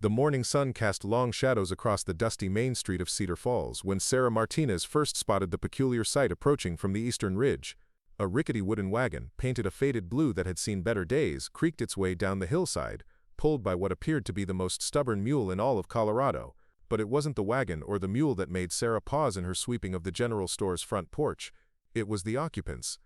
The morning sun cast long shadows across the dusty main street of Cedar Falls when Sarah Martinez first spotted the peculiar sight approaching from the eastern ridge. A rickety wooden wagon, painted a faded blue that had seen better days, creaked its way down the hillside, pulled by what appeared to be the most stubborn mule in all of Colorado. But it wasn't the wagon or the mule that made Sarah pause in her sweeping of the general store's front porch. It was the occupants.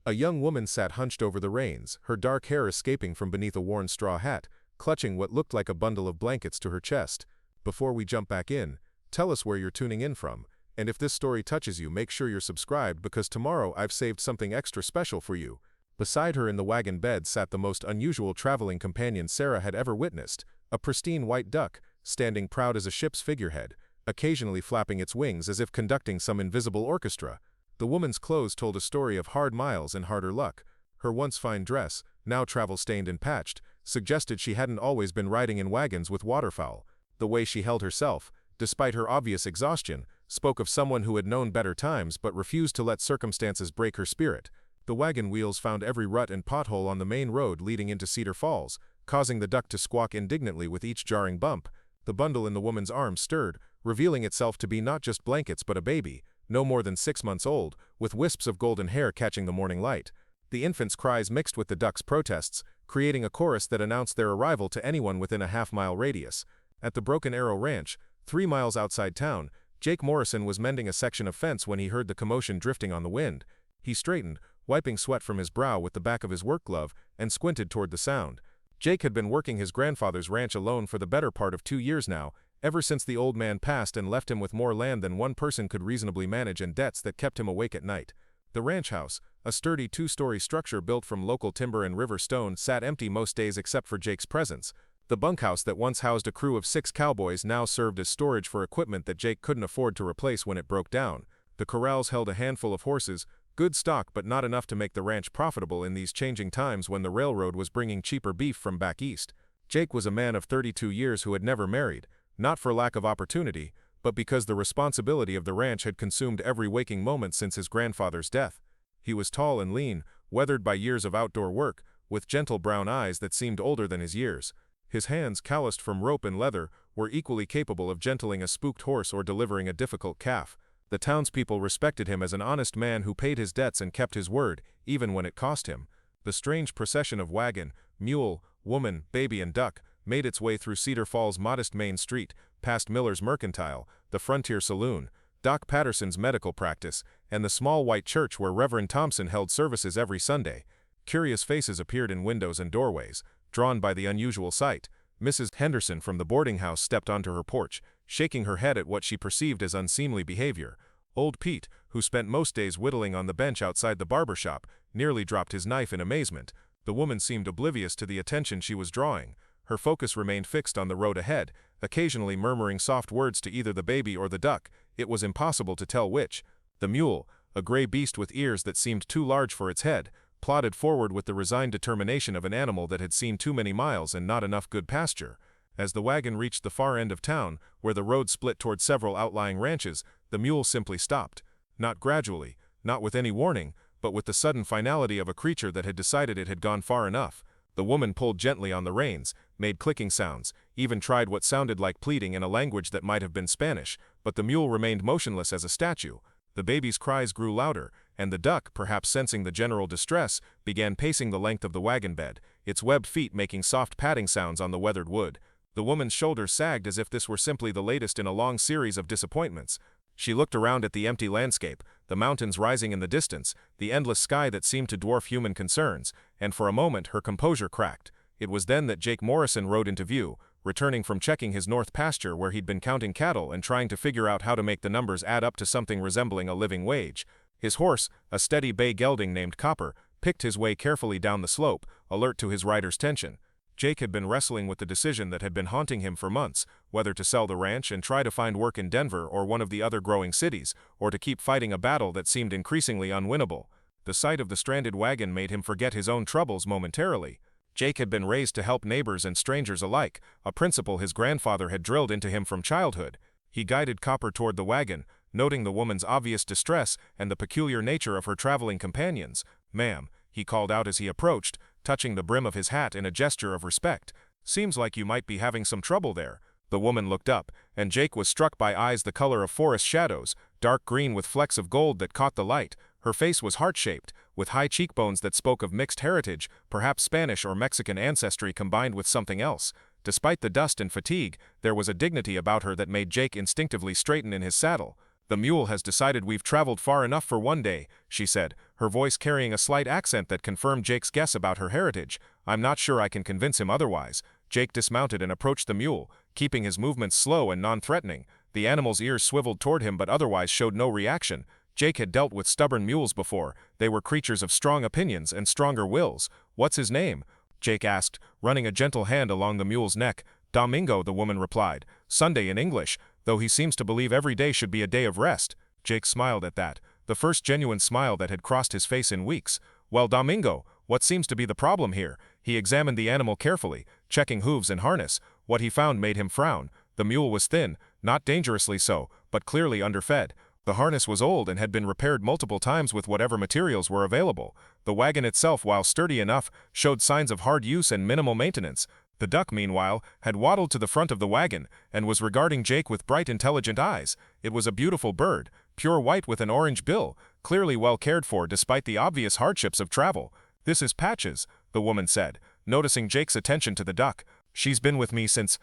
A young woman sat hunched over the reins, her dark hair escaping from beneath a worn straw hat, clutching what looked like a bundle of blankets to her chest. Before we jump back in, tell us where you're tuning in from, and if this story touches you, make sure you're subscribed because tomorrow I've saved something extra special for you. Beside her in the wagon bed sat the most unusual traveling companion Sarah had ever witnessed, a pristine white duck, standing proud as a ship's figurehead, occasionally flapping its wings as if conducting some invisible orchestra. The woman's clothes told a story of hard miles and harder luck. Her once fine dress, now travel-stained and patched, suggested she hadn't always been riding in wagons with waterfowl. The way she held herself, despite her obvious exhaustion, spoke of someone who had known better times but refused to let circumstances break her spirit. The wagon wheels found every rut and pothole on the main road leading into Cedar Falls, causing the duck to squawk indignantly with each jarring bump. The bundle in the woman's arms stirred, revealing itself to be not just blankets but a baby, no more than 6 months old, with wisps of golden hair catching the morning light. The infant's cries mixed with the duck's protests, creating a chorus that announced their arrival to anyone within a half-mile radius. At the Broken Arrow Ranch, 3 miles outside town, Jake Morrison was mending a section of fence when he heard the commotion drifting on the wind. He straightened, wiping sweat from his brow with the back of his work glove, and squinted toward the sound. Jake had been working his grandfather's ranch alone for the better part of 2 years now, ever since the old man passed and left him with more land than one person could reasonably manage and debts that kept him awake at night. The ranch house, a sturdy 2-story structure built from local timber and river stone, sat empty most days except for Jake's presence. The bunkhouse that once housed a crew of 6 cowboys now served as storage for equipment that Jake couldn't afford to replace when it broke down. The corrals held a handful of horses, good stock but not enough to make the ranch profitable in these changing times when the railroad was bringing cheaper beef from back east. Jake was a man of 32 years who had never married, not for lack of opportunity, but because the responsibility of the ranch had consumed every waking moment since his grandfather's death. He was tall and lean, weathered by years of outdoor work, with gentle brown eyes that seemed older than his years. His hands, calloused from rope and leather, were equally capable of gentling a spooked horse or delivering a difficult calf. The townspeople respected him as an honest man who paid his debts and kept his word, even when it cost him. The strange procession of wagon, mule, woman, baby and duck made its way through Cedar Falls' modest main street, past Miller's Mercantile, the Frontier Saloon, Doc Patterson's medical practice, and the small white church where Reverend Thompson held services every Sunday. Curious faces appeared in windows and doorways, drawn by the unusual sight. Mrs. Henderson from the boarding house stepped onto her porch, shaking her head at what she perceived as unseemly behavior. Old Pete, who spent most days whittling on the bench outside the barber shop, nearly dropped his knife in amazement. The woman seemed oblivious to the attention she was drawing. Her focus remained fixed on the road ahead, occasionally murmuring soft words to either the baby or the duck. It was impossible to tell which. The mule, a gray beast with ears that seemed too large for its head, plodded forward with the resigned determination of an animal that had seen too many miles and not enough good pasture. As the wagon reached the far end of town, where the road split toward several outlying ranches, the mule simply stopped. Not gradually, not with any warning, but with the sudden finality of a creature that had decided it had gone far enough. The woman pulled gently on the reins, made clicking sounds, even tried what sounded like pleading in a language that might have been Spanish, but the mule remained motionless as a statue. The baby's cries grew louder, and the duck, perhaps sensing the general distress, began pacing the length of the wagon bed, its webbed feet making soft padding sounds on the weathered wood. The woman's shoulders sagged as if this were simply the latest in a long series of disappointments. She looked around at the empty landscape, the mountains rising in the distance, the endless sky that seemed to dwarf human concerns, and for a moment her composure cracked. It was then that Jake Morrison rode into view, returning from checking his north pasture where he'd been counting cattle and trying to figure out how to make the numbers add up to something resembling a living wage. His horse, a steady bay gelding named Copper, picked his way carefully down the slope, alert to his rider's tension. Jake had been wrestling with the decision that had been haunting him for months, whether to sell the ranch and try to find work in Denver or one of the other growing cities, or to keep fighting a battle that seemed increasingly unwinnable. The sight of the stranded wagon made him forget his own troubles momentarily. Jake had been raised to help neighbors and strangers alike, a principle his grandfather had drilled into him from childhood. He guided Copper toward the wagon, noting the woman's obvious distress and the peculiar nature of her traveling companions. "Ma'am," he called out as he approached, touching the brim of his hat in a gesture of respect. Seems like you might be having some trouble there. The woman looked up, and Jake was struck by eyes the color of forest shadows, dark green with flecks of gold that caught the light. Her face was heart-shaped, with high cheekbones that spoke of mixed heritage, perhaps Spanish or Mexican ancestry combined with something else. Despite the dust and fatigue, there was a dignity about her that made Jake instinctively straighten in his saddle. "The mule has decided we've traveled far enough for one day," she said, her voice carrying a slight accent that confirmed Jake's guess about her heritage. "I'm not sure I can convince him otherwise." Jake dismounted and approached the mule, keeping his movements slow and non-threatening. The animal's ears swiveled toward him but otherwise showed no reaction. Jake had dealt with stubborn mules before. They were creatures of strong opinions and stronger wills. "What's his name?" Jake asked, running a gentle hand along the mule's neck. "Domingo," the woman replied. "Sunday in English, though he seems to believe every day should be a day of rest." Jake smiled at that, the first genuine smile that had crossed his face in weeks. "Well, Domingo, what seems to be the problem here?" He examined the animal carefully, checking hooves and harness. What he found made him frown. The mule was thin, not dangerously so, but clearly underfed. The harness was old and had been repaired multiple times with whatever materials were available. The wagon itself, while sturdy enough, showed signs of hard use and minimal maintenance. The duck, meanwhile, had waddled to the front of the wagon, and was regarding Jake with bright, intelligent eyes. It was a beautiful bird, pure white with an orange bill, clearly well cared for despite the obvious hardships of travel. "This is Patches," the woman said, noticing Jake's attention to the duck. "She's been with me since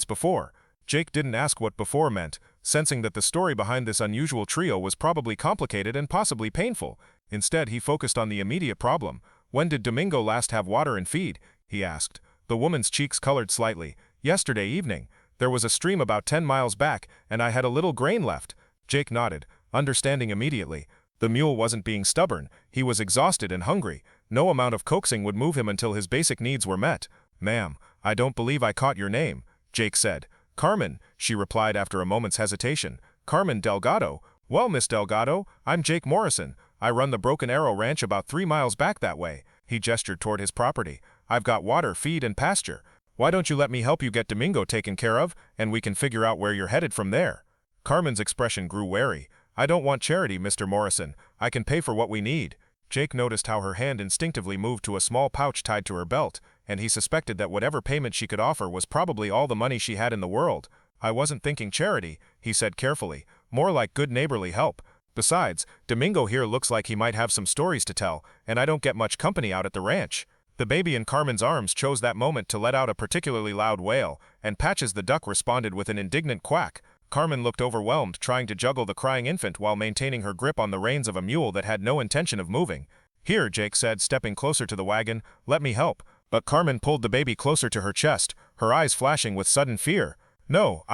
before." Jake didn't ask what before meant, sensing that the story behind this unusual trio was probably complicated and possibly painful. Instead, he focused on the immediate problem. "When did Domingo last have water and feed?" he asked. The woman's cheeks colored slightly. "Yesterday evening. There was a stream about 10 miles back, and I had a little grain left." Jake nodded, understanding immediately. The mule wasn't being stubborn. He was exhausted and hungry. No amount of coaxing would move him until his basic needs were met. "Ma'am, I don't believe I caught your name," Jake said. "Carmen," she replied after a moment's hesitation. "Carmen Delgado. Well, Miss Delgado, I'm Jake Morrison. I run the Broken Arrow Ranch about 3 miles back that way." He gestured toward his property. "I've got water, feed, and pasture. Why don't you let me help you get Domingo taken care of, and we can figure out where you're headed from there?" Carmen's expression grew wary. "I don't want charity, Mr. Morrison. I can pay for what we need." Jake noticed how her hand instinctively moved to a small pouch tied to her belt, and he suspected that whatever payment she could offer was probably all the money she had in the world. "I wasn't thinking charity," he said carefully. "More like good neighborly help. Besides, Domingo here looks like he might have some stories to tell, and I don't get much company out at the ranch." The baby in Carmen's arms chose that moment to let out a particularly loud wail, and Patches the duck responded with an indignant quack. Carmen looked overwhelmed, trying to juggle the crying infant while maintaining her grip on the reins of a mule that had no intention of moving. "Here," Jake said, stepping closer to the wagon, "let me help." But Carmen pulled the baby closer to her chest, her eyes flashing with sudden fear. "No,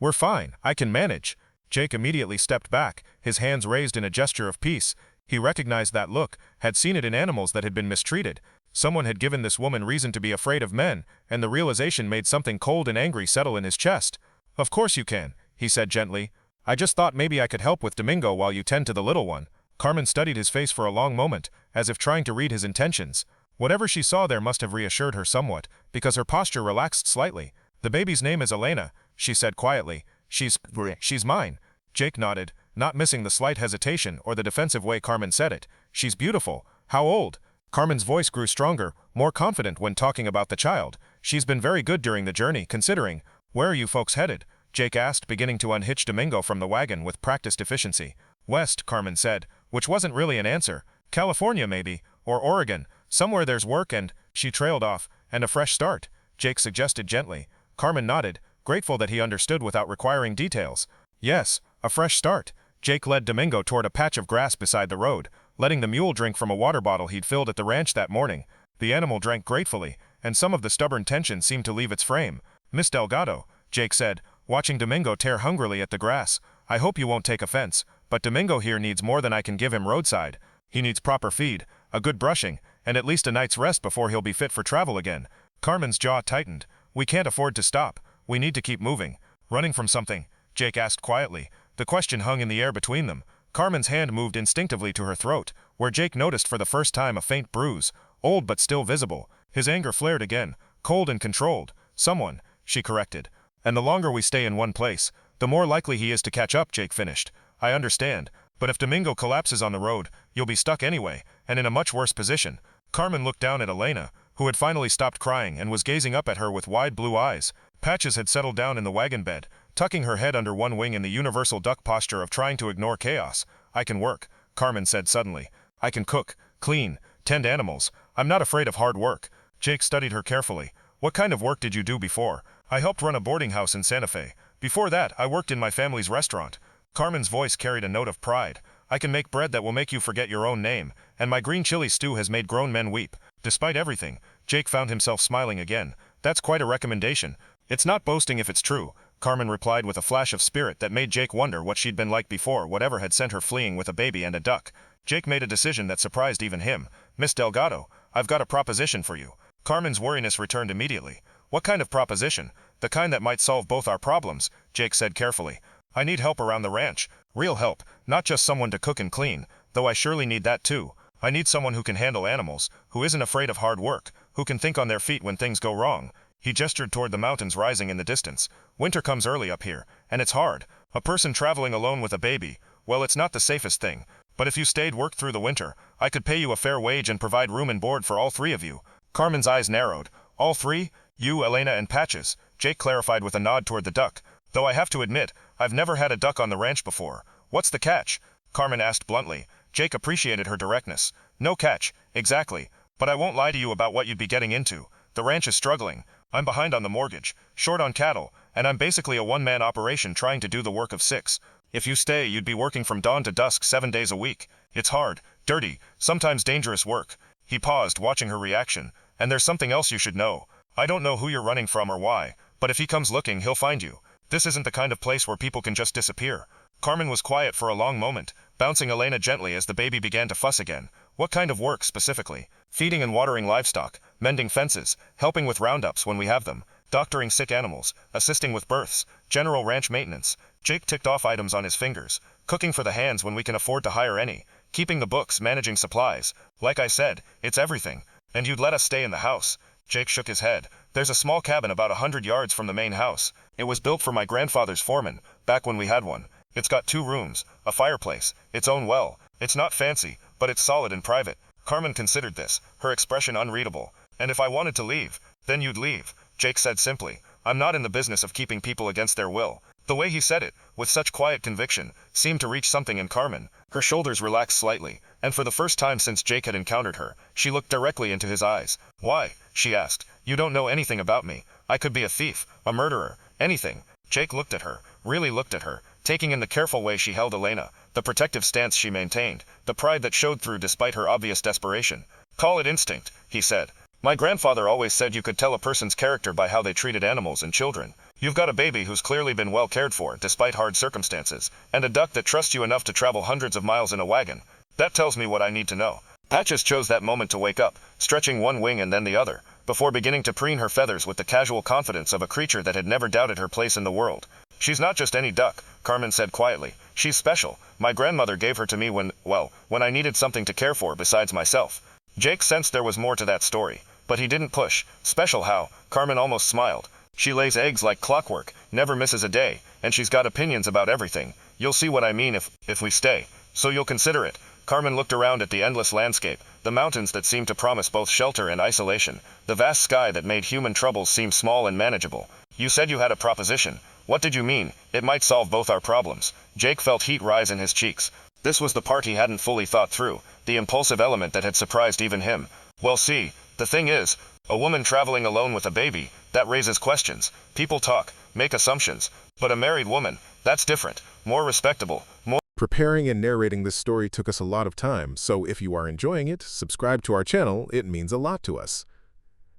we're fine, I can manage." Jake immediately stepped back, his hands raised in a gesture of peace. He recognized that look, had seen it in animals that had been mistreated. Someone had given this woman reason to be afraid of men, and the realization made something cold and angry settle in his chest. "Of course you can," he said gently. "I just thought maybe I could help with Domingo while you tend to the little one." Carmen studied his face for a long moment, as if trying to read his intentions. Whatever she saw there must have reassured her somewhat, because her posture relaxed slightly. "The baby's name is Elena," she said quietly. She's mine." Jake nodded, not missing the slight hesitation or the defensive way Carmen said it. "She's beautiful. How old?" Carmen's voice grew stronger, more confident when talking about the child. "She's been very good during the journey, considering." "Where are you folks headed?" Jake asked, beginning to unhitch Domingo from the wagon with practiced efficiency. "West," Carmen said, which wasn't really an answer. "California, maybe, or Oregon. Somewhere there's work and—" She trailed off. "And a fresh start," Jake suggested gently. Carmen nodded, grateful that he understood without requiring details. "Yes, a fresh start." Jake led Domingo toward a patch of grass beside the road, letting the mule drink from a water bottle he'd filled at the ranch that morning. The animal drank gratefully, and some of the stubborn tension seemed to leave its frame. "Miss Delgado," Jake said, watching Domingo tear hungrily at the grass, "I hope you won't take offense, but Domingo here needs more than I can give him roadside. He needs proper feed, a good brushing, and at least a night's rest before he'll be fit for travel again." Carmen's jaw tightened. "We can't afford to stop. We need to keep moving." "Running from something?" Jake asked quietly. The question hung in the air between them. Carmen's hand moved instinctively to her throat, where Jake noticed for the first time a faint bruise, old but still visible. His anger flared again, cold and controlled. "Someone," she corrected. "And the longer we stay in one place, the more likely he is to catch up," Jake finished. "I understand, but if Domingo collapses on the road, you'll be stuck anyway, and in a much worse position." Carmen looked down at Elena, who had finally stopped crying and was gazing up at her with wide blue eyes. Patches had settled down in the wagon bed, tucking her head under one wing in the universal duck posture of trying to ignore chaos. "I can work," Carmen said suddenly. "I can cook, clean, tend animals. I'm not afraid of hard work." Jake studied her carefully. "What kind of work did you do before?" "I helped run a boarding house in Santa Fe. Before that, I worked in my family's restaurant." Carmen's voice carried a note of pride. "I can make bread that will make you forget your own name, and my green chili stew has made grown men weep." Despite everything, Jake found himself smiling again. "That's quite a recommendation." "It's not boasting if it's true," Carmen replied with a flash of spirit that made Jake wonder what she'd been like before whatever had sent her fleeing with a baby and a duck. Jake made a decision that surprised even him. "Miss Delgado, I've got a proposition for you." Carmen's wariness returned immediately. "What kind of proposition?" "The kind that might solve both our problems," Jake said carefully. "I need help around the ranch. Real help, not just someone to cook and clean, though I surely need that too. I need someone who can handle animals, who isn't afraid of hard work, who can think on their feet when things go wrong." He gestured toward the mountains rising in the distance. "Winter comes early up here, and it's hard. A person traveling alone with a baby, well, it's not the safest thing. But if you stayed worked through the winter, I could pay you a fair wage and provide room and board for all three of you." Carmen's eyes narrowed. "All three? You, Elena, and Patches?" Jake clarified with a nod toward the duck. "Though I have to admit, I've never had a duck on the ranch before." "What's the catch?" Carmen asked bluntly. Jake appreciated her directness. "No catch, exactly. But I won't lie to you about what you'd be getting into. The ranch is struggling. I'm behind on the mortgage, short on cattle, and I'm basically a one-man operation trying to do the work of six. If you stay, you'd be working from dawn to dusk 7 days a week. It's hard, dirty, sometimes dangerous work." He paused, watching her reaction. "And there's something else you should know. I don't know who you're running from or why, but if he comes looking, he'll find you. This isn't the kind of place where people can just disappear." Carmen was quiet for a long moment, bouncing Elena gently as the baby began to fuss again. "What kind of work, specifically?" "Feeding and watering livestock, mending fences, helping with roundups when we have them, doctoring sick animals, assisting with births, general ranch maintenance." Jake ticked off items on his fingers. "Cooking for the hands when we can afford to hire any, keeping the books, managing supplies. Like I said, it's everything. And you'd let us stay in the house?" Jake shook his head. "There's a small cabin about 100 yards from the main house. It was built for my grandfather's foreman, back when we had one. It's got 2 rooms, a fireplace, its own well. It's not fancy, but it's solid and private." Carmen considered this, her expression unreadable. "And if I wanted to leave, then you'd leave," Jake said simply. "I'm not in the business of keeping people against their will." The way he said it, with such quiet conviction, seemed to reach something in Carmen. Her shoulders relaxed slightly, and for the first time since Jake had encountered her, she looked directly into his eyes. "Why?" she asked. "You don't know anything about me. I could be a thief, a murderer, anything." Jake looked at her, really looked at her, taking in the careful way she held Elena, the protective stance she maintained, the pride that showed through despite her obvious desperation. "Call it instinct," he said. "My grandfather always said you could tell a person's character by how they treated animals and children. You've got a baby who's clearly been well cared for, despite hard circumstances, and a duck that trusts you enough to travel hundreds of miles in a wagon. That tells me what I need to know." Patches chose that moment to wake up, stretching one wing and then the other, before beginning to preen her feathers with the casual confidence of a creature that had never doubted her place in the world. "She's not just any duck," Carmen said quietly. "She's special. My grandmother gave her to me when I needed something to care for besides myself." Jake sensed there was more to that story, but he didn't push. "Special how?" Carmen almost smiled. "She lays eggs like clockwork, never misses a day, and she's got opinions about everything. You'll see what I mean if we stay. So you'll consider it." Carmen looked around at the endless landscape, the mountains that seemed to promise both shelter and isolation, the vast sky that made human troubles seem small and manageable. "You said you had a proposition. What did you mean? It might solve both our problems." Jake felt heat rise in his cheeks. This was the part he hadn't fully thought through, the impulsive element that had surprised even him. "Well, see, the thing is, a woman traveling alone with a baby, that raises questions. People talk, make assumptions. But a married woman, that's different, more respectable, more..." Preparing and narrating this story took us a lot of time, so if you are enjoying it, subscribe to our channel, it means a lot to us.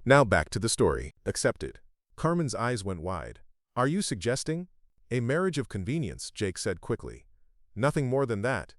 Now back to the story. Accepted. Carmen's eyes went wide. "Are you suggesting?" "A marriage of convenience," Jake said quickly. "Nothing more than that.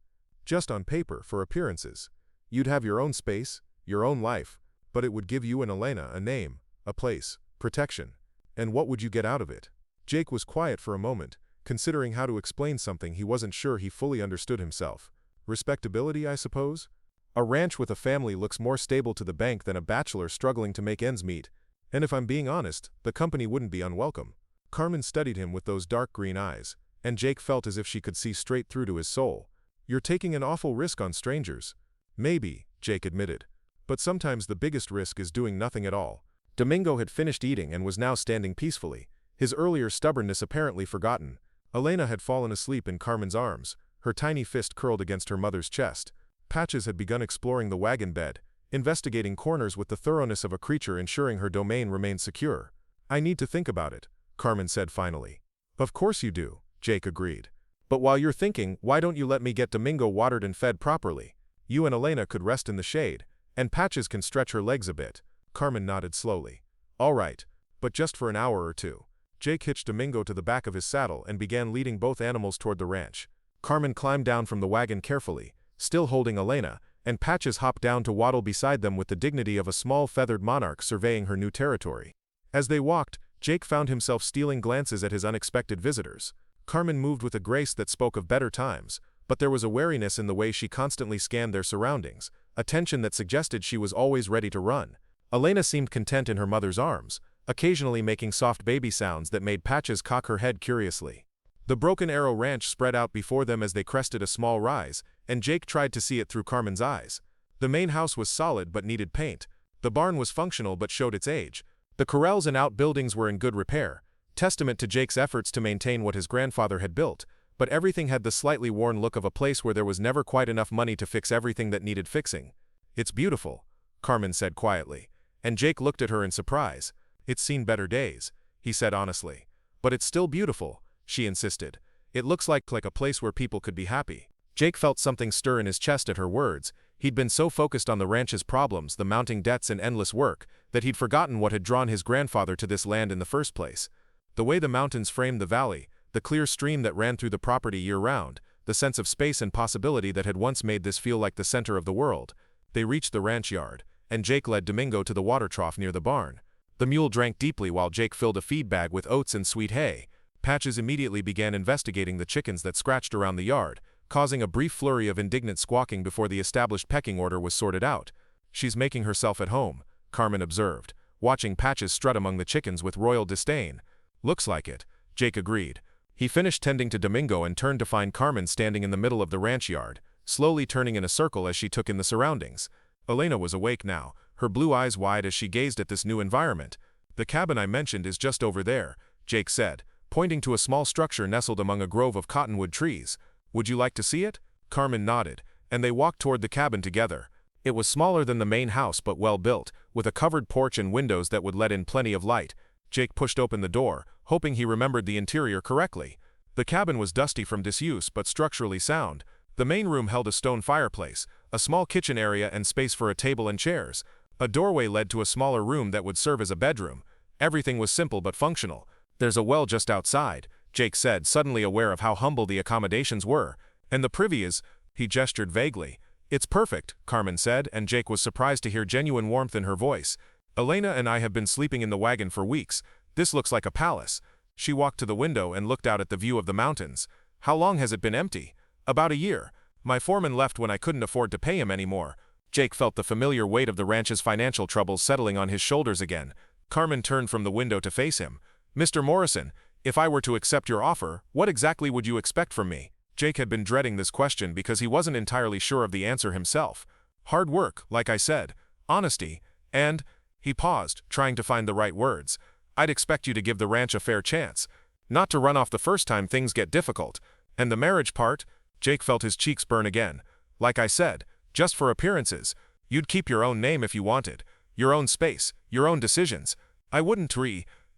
Just on paper, for appearances. You'd have your own space, your own life, but it would give you and Elena a name, a place, protection. And what would you get out of it?" Jake was quiet for a moment, considering how to explain something he wasn't sure he fully understood himself. "Respectability, I suppose? A ranch with a family looks more stable to the bank than a bachelor struggling to make ends meet, and if I'm being honest, the company wouldn't be unwelcome." Carmen studied him with those dark green eyes, and Jake felt as if she could see straight through to his soul. "You're taking an awful risk on strangers." "Maybe," Jake admitted. But sometimes the biggest risk is doing nothing at all. Domingo had finished eating and was now standing peacefully, his earlier stubbornness apparently forgotten. Elena had fallen asleep in Carmen's arms, her tiny fist curled against her mother's chest. Patches had begun exploring the wagon bed, investigating corners with the thoroughness of a creature ensuring her domain remained secure. "I need to think about it," Carmen said finally. "Of course you do," Jake agreed. "But while you're thinking, why don't you let me get Domingo watered and fed properly? You and Elena could rest in the shade, and Patches can stretch her legs a bit." Carmen nodded slowly. "All right, but just for an hour or two." Jake hitched Domingo to the back of his saddle and began leading both animals toward the ranch. Carmen climbed down from the wagon carefully, still holding Elena, and Patches hopped down to waddle beside them with the dignity of a small feathered monarch surveying her new territory. As they walked, Jake found himself stealing glances at his unexpected visitors. Carmen moved with a grace that spoke of better times, but there was a wariness in the way she constantly scanned their surroundings, a tension that suggested she was always ready to run. Elena seemed content in her mother's arms, occasionally making soft baby sounds that made Patches cock her head curiously. The Broken Arrow Ranch spread out before them as they crested a small rise, and Jake tried to see it through Carmen's eyes. The main house was solid but needed paint. The barn was functional but showed its age. The corrals and outbuildings were in good repair, testament to Jake's efforts to maintain what his grandfather had built, but everything had the slightly worn look of a place where there was never quite enough money to fix everything that needed fixing. "It's beautiful," Carmen said quietly, and Jake looked at her in surprise. "It's seen better days," he said honestly. "But it's still beautiful," she insisted. "It looks like a place where people could be happy." Jake felt something stir in his chest at her words. He'd been so focused on the ranch's problems, the mounting debts and endless work, that he'd forgotten what had drawn his grandfather to this land in the first place. The way the mountains framed the valley, the clear stream that ran through the property year-round, the sense of space and possibility that had once made this feel like the center of the world. They reached the ranch yard, and Jake led Domingo to the water trough near the barn. The mule drank deeply while Jake filled a feed bag with oats and sweet hay. Patches immediately began investigating the chickens that scratched around the yard, causing a brief flurry of indignant squawking before the established pecking order was sorted out. "She's making herself at home," Carmen observed, watching Patches strut among the chickens with royal disdain. "Looks like it," Jake agreed. He finished tending to Domingo and turned to find Carmen standing in the middle of the ranch yard, slowly turning in a circle as she took in the surroundings. Elena was awake now, her blue eyes wide as she gazed at this new environment. "The cabin I mentioned is just over there," Jake said, pointing to a small structure nestled among a grove of cottonwood trees. "Would you like to see it?" Carmen nodded, and they walked toward the cabin together. It was smaller than the main house but well built, with a covered porch and windows that would let in plenty of light. Jake pushed open the door, hoping he remembered the interior correctly. The cabin was dusty from disuse but structurally sound. The main room held a stone fireplace, a small kitchen area and space for a table and chairs. A doorway led to a smaller room that would serve as a bedroom. Everything was simple but functional. "There's a well just outside," Jake said, suddenly aware of how humble the accommodations were. "And the privy is—" he gestured vaguely. "It's perfect," Carmen said, and Jake was surprised to hear genuine warmth in her voice. "Elena and I have been sleeping in the wagon for weeks. This looks like a palace." She walked to the window and looked out at the view of the mountains. "How long has it been empty?" "About a year. My foreman left when I couldn't afford to pay him anymore." Jake felt the familiar weight of the ranch's financial troubles settling on his shoulders again. Carmen turned from the window to face him. "Mr. Morrison, if I were to accept your offer, what exactly would you expect from me?" Jake had been dreading this question because he wasn't entirely sure of the answer himself. "Hard work, like I said, honesty, and—" he paused, trying to find the right words. "I'd expect you to give the ranch a fair chance. Not to run off the first time things get difficult. And the marriage part?" Jake felt his cheeks burn again. "Like I said, just for appearances. You'd keep your own name if you wanted. Your own space, your own decisions. I wouldn't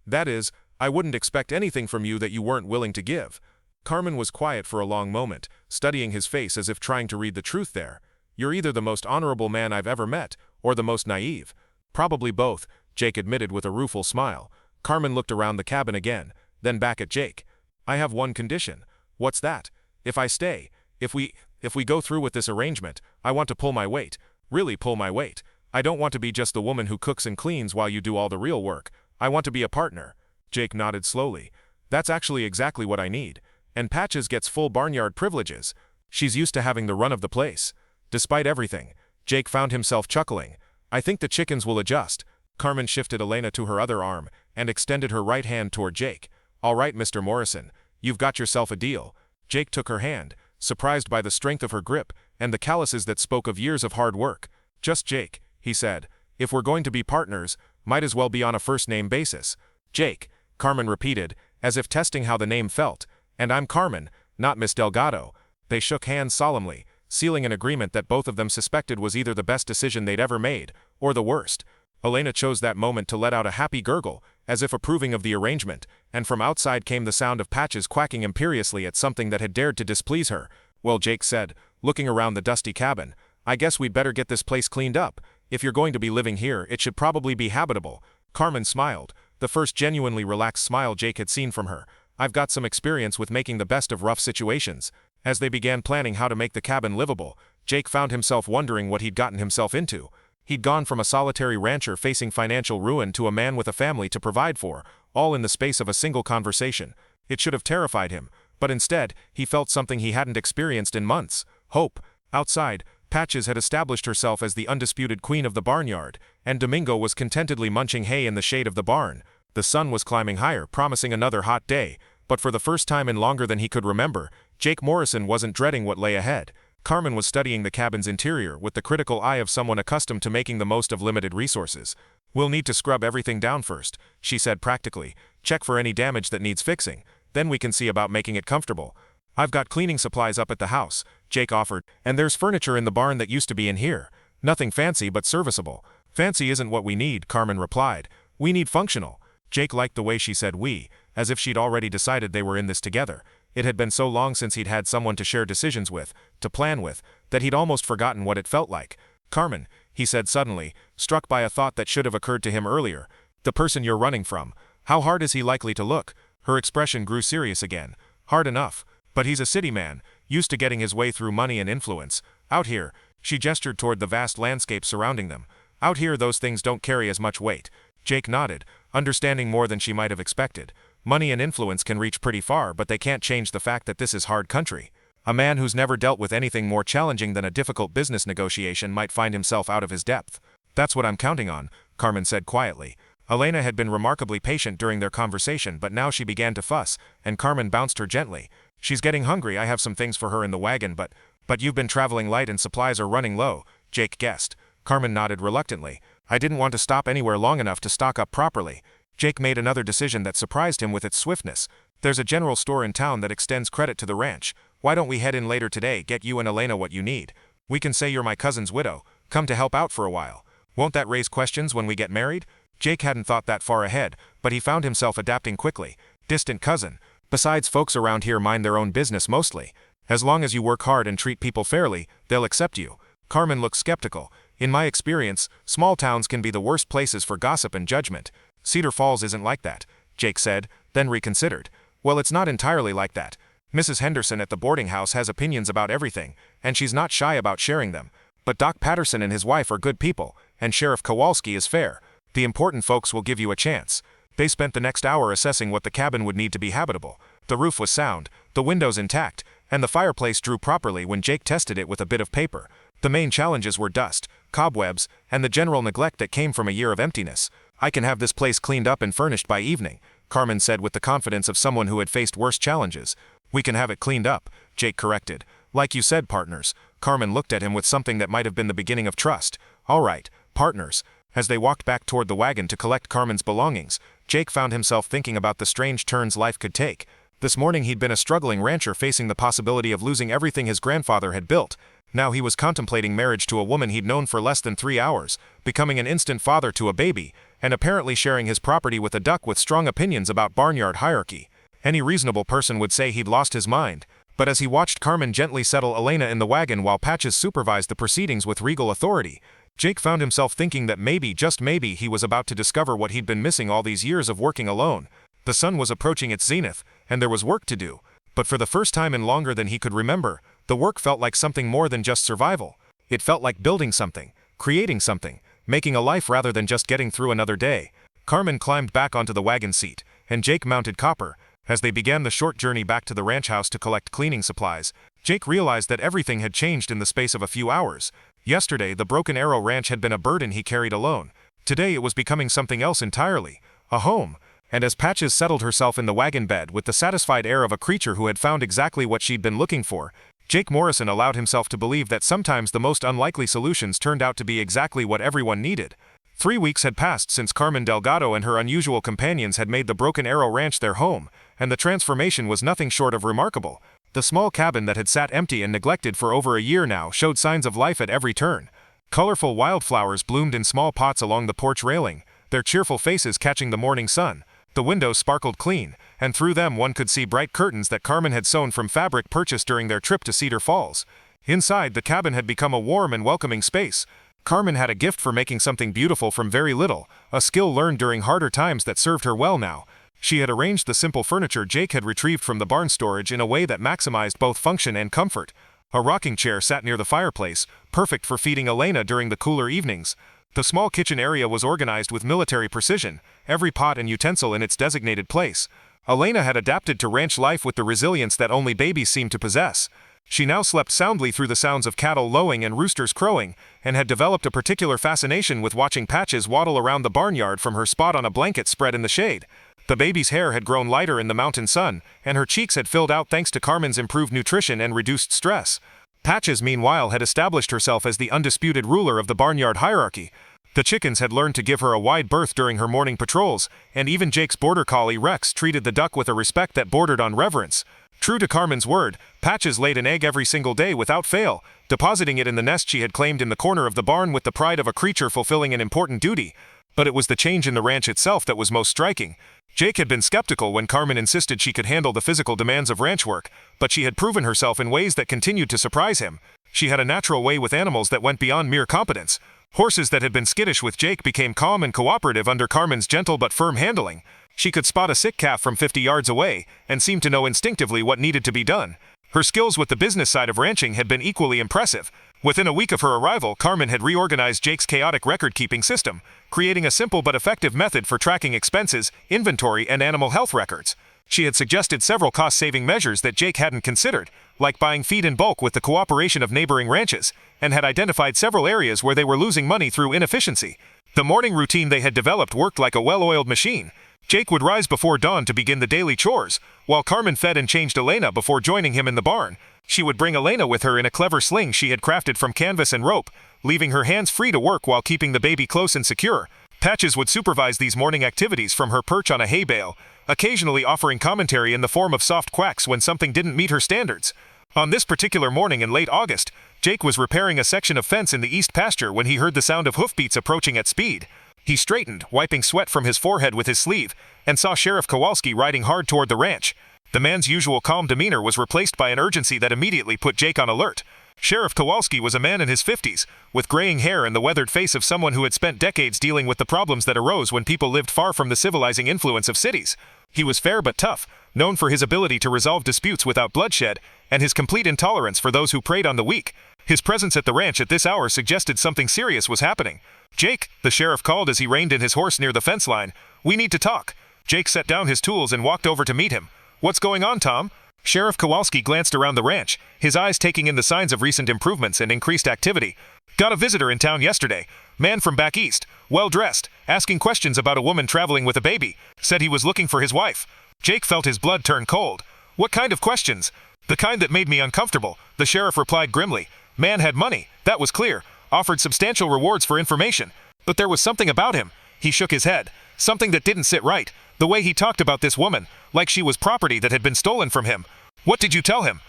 that is, I wouldn't expect anything from you that you weren't willing to give." Carmen was quiet for a long moment, studying his face as if trying to read the truth there. "You're either the most honorable man I've ever met, or the most naive." "Probably both," Jake admitted with a rueful smile. Carmen looked around the cabin again, then back at Jake. "I have one condition." "What's that?" "If I stay, if we go through with this arrangement, I want to pull my weight. Really pull my weight. I don't want to be just the woman who cooks and cleans while you do all the real work. I want to be a partner." Jake nodded slowly. "That's actually exactly what I need. And Patches gets full barnyard privileges. She's used to having the run of the place." Despite everything, Jake found himself chuckling. "I think the chickens will adjust." Carmen shifted Elena to her other arm and extended her right hand toward Jake. "All right, Mr. Morrison, you've got yourself a deal." Jake took her hand, surprised by the strength of her grip and the calluses that spoke of years of hard work. "Just Jake," he said. If we're going to be partners, might as well be on a first-name basis. Jake, Carmen repeated, as if testing how the name felt. And I'm Carmen, not Miss Delgado. They shook hands solemnly, sealing an agreement that both of them suspected was either the best decision they'd ever made, or the worst. Elena chose that moment to let out a happy gurgle, as if approving of the arrangement, and from outside came the sound of Patches quacking imperiously at something that had dared to displease her. Well, Jake said, looking around the dusty cabin, I guess we'd better get this place cleaned up. If you're going to be living here, it should probably be habitable. Carmen smiled, the first genuinely relaxed smile Jake had seen from her. I've got some experience with making the best of rough situations. As they began planning how to make the cabin livable, Jake found himself wondering what he'd gotten himself into. He'd gone from a solitary rancher facing financial ruin to a man with a family to provide for, all in the space of a single conversation. It should have terrified him, but instead, he felt something he hadn't experienced in months: hope. Outside, Patches had established herself as the undisputed queen of the barnyard, and Domingo was contentedly munching hay in the shade of the barn. The sun was climbing higher, promising another hot day, but for the first time in longer than he could remember, Jake Morrison wasn't dreading what lay ahead. Carmen was studying the cabin's interior with the critical eye of someone accustomed to making the most of limited resources. We'll need to scrub everything down first, she said practically. Check for any damage that needs fixing. Then we can see about making it comfortable. I've got cleaning supplies up at the house, Jake offered, and there's furniture in the barn that used to be in here. Nothing fancy but serviceable. Fancy isn't what we need, Carmen replied. We need functional. Jake liked the way she said we, as if she'd already decided they were in this together. It had been so long since he'd had someone to share decisions with, to plan with, that he'd almost forgotten what it felt like. Carmen, he said suddenly, struck by a thought that should have occurred to him earlier. The person you're running from. How hard is he likely to look? Her expression grew serious again. Hard enough. But he's a city man, used to getting his way through money and influence. Out here, she gestured toward the vast landscape surrounding them. Out here those things don't carry as much weight. Jake nodded, understanding more than she might have expected. Money and influence can reach pretty far, but they can't change the fact that this is hard country. A man who's never dealt with anything more challenging than a difficult business negotiation might find himself out of his depth. That's what I'm counting on, Carmen said quietly. Elena had been remarkably patient during their conversation, but now she began to fuss, and Carmen bounced her gently. She's getting hungry. I have some things for her in the wagon, but you've been traveling light and supplies are running low, Jake guessed. Carmen nodded reluctantly. I didn't want to stop anywhere long enough to stock up properly. Jake made another decision that surprised him with its swiftness. There's a general store in town that extends credit to the ranch. Why don't we head in later today, get you and Elena what you need? We can say you're my cousin's widow, come to help out for a while. Won't that raise questions when we get married? Jake hadn't thought that far ahead, but he found himself adapting quickly. Distant cousin. Besides, folks around here mind their own business mostly. As long as you work hard and treat people fairly, they'll accept you. Carmen looked skeptical. In my experience, small towns can be the worst places for gossip and judgment. Cedar Falls isn't like that, Jake said, then reconsidered. Well, it's not entirely like that. Mrs. Henderson at the boarding house has opinions about everything, and she's not shy about sharing them. But Doc Patterson and his wife are good people, and Sheriff Kowalski is fair. The important folks will give you a chance. They spent the next hour assessing what the cabin would need to be habitable. The roof was sound, the windows intact, and the fireplace drew properly when Jake tested it with a bit of paper. The main challenges were dust, cobwebs, and the general neglect that came from a year of emptiness. I can have this place cleaned up and furnished by evening, Carmen said with the confidence of someone who had faced worse challenges. We can have it cleaned up, Jake corrected. Like you said, partners. Carmen looked at him with something that might have been the beginning of trust. All right, partners. As they walked back toward the wagon to collect Carmen's belongings, Jake found himself thinking about the strange turns life could take. This morning he'd been a struggling rancher facing the possibility of losing everything his grandfather had built. Now he was contemplating marriage to a woman he'd known for less than 3 hours, becoming an instant father to a baby, and apparently sharing his property with a duck with strong opinions about barnyard hierarchy. Any reasonable person would say he'd lost his mind. But as he watched Carmen gently settle Elena in the wagon while Patches supervised the proceedings with regal authority, Jake found himself thinking that maybe, just maybe, he was about to discover what he'd been missing all these years of working alone. The sun was approaching its zenith, and there was work to do. But for the first time in longer than he could remember, the work felt like something more than just survival. It felt like building something, creating something, making a life rather than just getting through another day. Carmen climbed back onto the wagon seat, and Jake mounted Copper. As they began the short journey back to the ranch house to collect cleaning supplies, Jake realized that everything had changed in the space of a few hours. Yesterday, the Broken Arrow Ranch had been a burden he carried alone. Today it was becoming something else entirely. A home. And as Patches settled herself in the wagon bed with the satisfied air of a creature who had found exactly what she'd been looking for, Jake Morrison allowed himself to believe that sometimes the most unlikely solutions turned out to be exactly what everyone needed. 3 weeks had passed since Carmen Delgado and her unusual companions had made the Broken Arrow Ranch their home, and the transformation was nothing short of remarkable. The small cabin that had sat empty and neglected for over a year now showed signs of life at every turn. Colorful wildflowers bloomed in small pots along the porch railing, their cheerful faces catching the morning sun. The windows sparkled clean, and through them one could see bright curtains that Carmen had sewn from fabric purchased during their trip to Cedar Falls. Inside, the cabin had become a warm and welcoming space. Carmen had a gift for making something beautiful from very little, a skill learned during harder times that served her well now. She had arranged the simple furniture Jake had retrieved from the barn storage in a way that maximized both function and comfort. A rocking chair sat near the fireplace, perfect for feeding Elena during the cooler evenings. The small kitchen area was organized with military precision, every pot and utensil in its designated place. Elena had adapted to ranch life with the resilience that only babies seem to possess. She now slept soundly through the sounds of cattle lowing and roosters crowing, and had developed a particular fascination with watching Patches waddle around the barnyard from her spot on a blanket spread in the shade. The baby's hair had grown lighter in the mountain sun, and her cheeks had filled out thanks to Carmen's improved nutrition and reduced stress. Patches, meanwhile, had established herself as the undisputed ruler of the barnyard hierarchy. The chickens had learned to give her a wide berth during her morning patrols, and even Jake's border collie Rex treated the duck with a respect that bordered on reverence. True to Carmen's word, Patches laid an egg every single day without fail, depositing it in the nest she had claimed in the corner of the barn with the pride of a creature fulfilling an important duty. But it was the change in the ranch itself that was most striking. Jake had been skeptical when Carmen insisted she could handle the physical demands of ranch work, but she had proven herself in ways that continued to surprise him. She had a natural way with animals that went beyond mere competence. Horses that had been skittish with Jake became calm and cooperative under Carmen's gentle but firm handling. She could spot a sick calf from 50 yards away, and seemed to know instinctively what needed to be done. Her skills with the business side of ranching had been equally impressive. Within a week of her arrival, Carmen had reorganized Jake's chaotic record-keeping system, creating a simple but effective method for tracking expenses, inventory, and animal health records. She had suggested several cost-saving measures that Jake hadn't considered, like buying feed in bulk with the cooperation of neighboring ranches, and had identified several areas where they were losing money through inefficiency. The morning routine they had developed worked like a well-oiled machine. Jake would rise before dawn to begin the daily chores, while Carmen fed and changed Elena before joining him in the barn. She would bring Elena with her in a clever sling she had crafted from canvas and rope, leaving her hands free to work while keeping the baby close and secure. Patches would supervise these morning activities from her perch on a hay bale, occasionally offering commentary in the form of soft quacks when something didn't meet her standards. On this particular morning in late August, Jake was repairing a section of fence in the east pasture when he heard the sound of hoofbeats approaching at speed. He straightened, wiping sweat from his forehead with his sleeve, and saw Sheriff Kowalski riding hard toward the ranch. The man's usual calm demeanor was replaced by an urgency that immediately put Jake on alert. Sheriff Kowalski was a man in his 50s, with graying hair and the weathered face of someone who had spent decades dealing with the problems that arose when people lived far from the civilizing influence of cities. He was fair but tough, known for his ability to resolve disputes without bloodshed, and his complete intolerance for those who preyed on the weak. His presence at the ranch at this hour suggested something serious was happening. "Jake," the sheriff called as he reined in his horse near the fence line, "we need to talk." Jake set down his tools and walked over to meet him. "What's going on, Tom?" Sheriff Kowalski glanced around the ranch, his eyes taking in the signs of recent improvements and increased activity. "Got a visitor in town yesterday. Man from back east, well-dressed, asking questions about a woman traveling with a baby. Said he was looking for his wife." Jake felt his blood turn cold. "What kind of questions?" "The kind that made me uncomfortable," the sheriff replied grimly. "Man had money, that was clear, offered substantial rewards for information. But there was something about him." He shook his head. "Something that didn't sit right. The way he talked about this woman, like she was property that had been stolen from him." "What did you tell him?"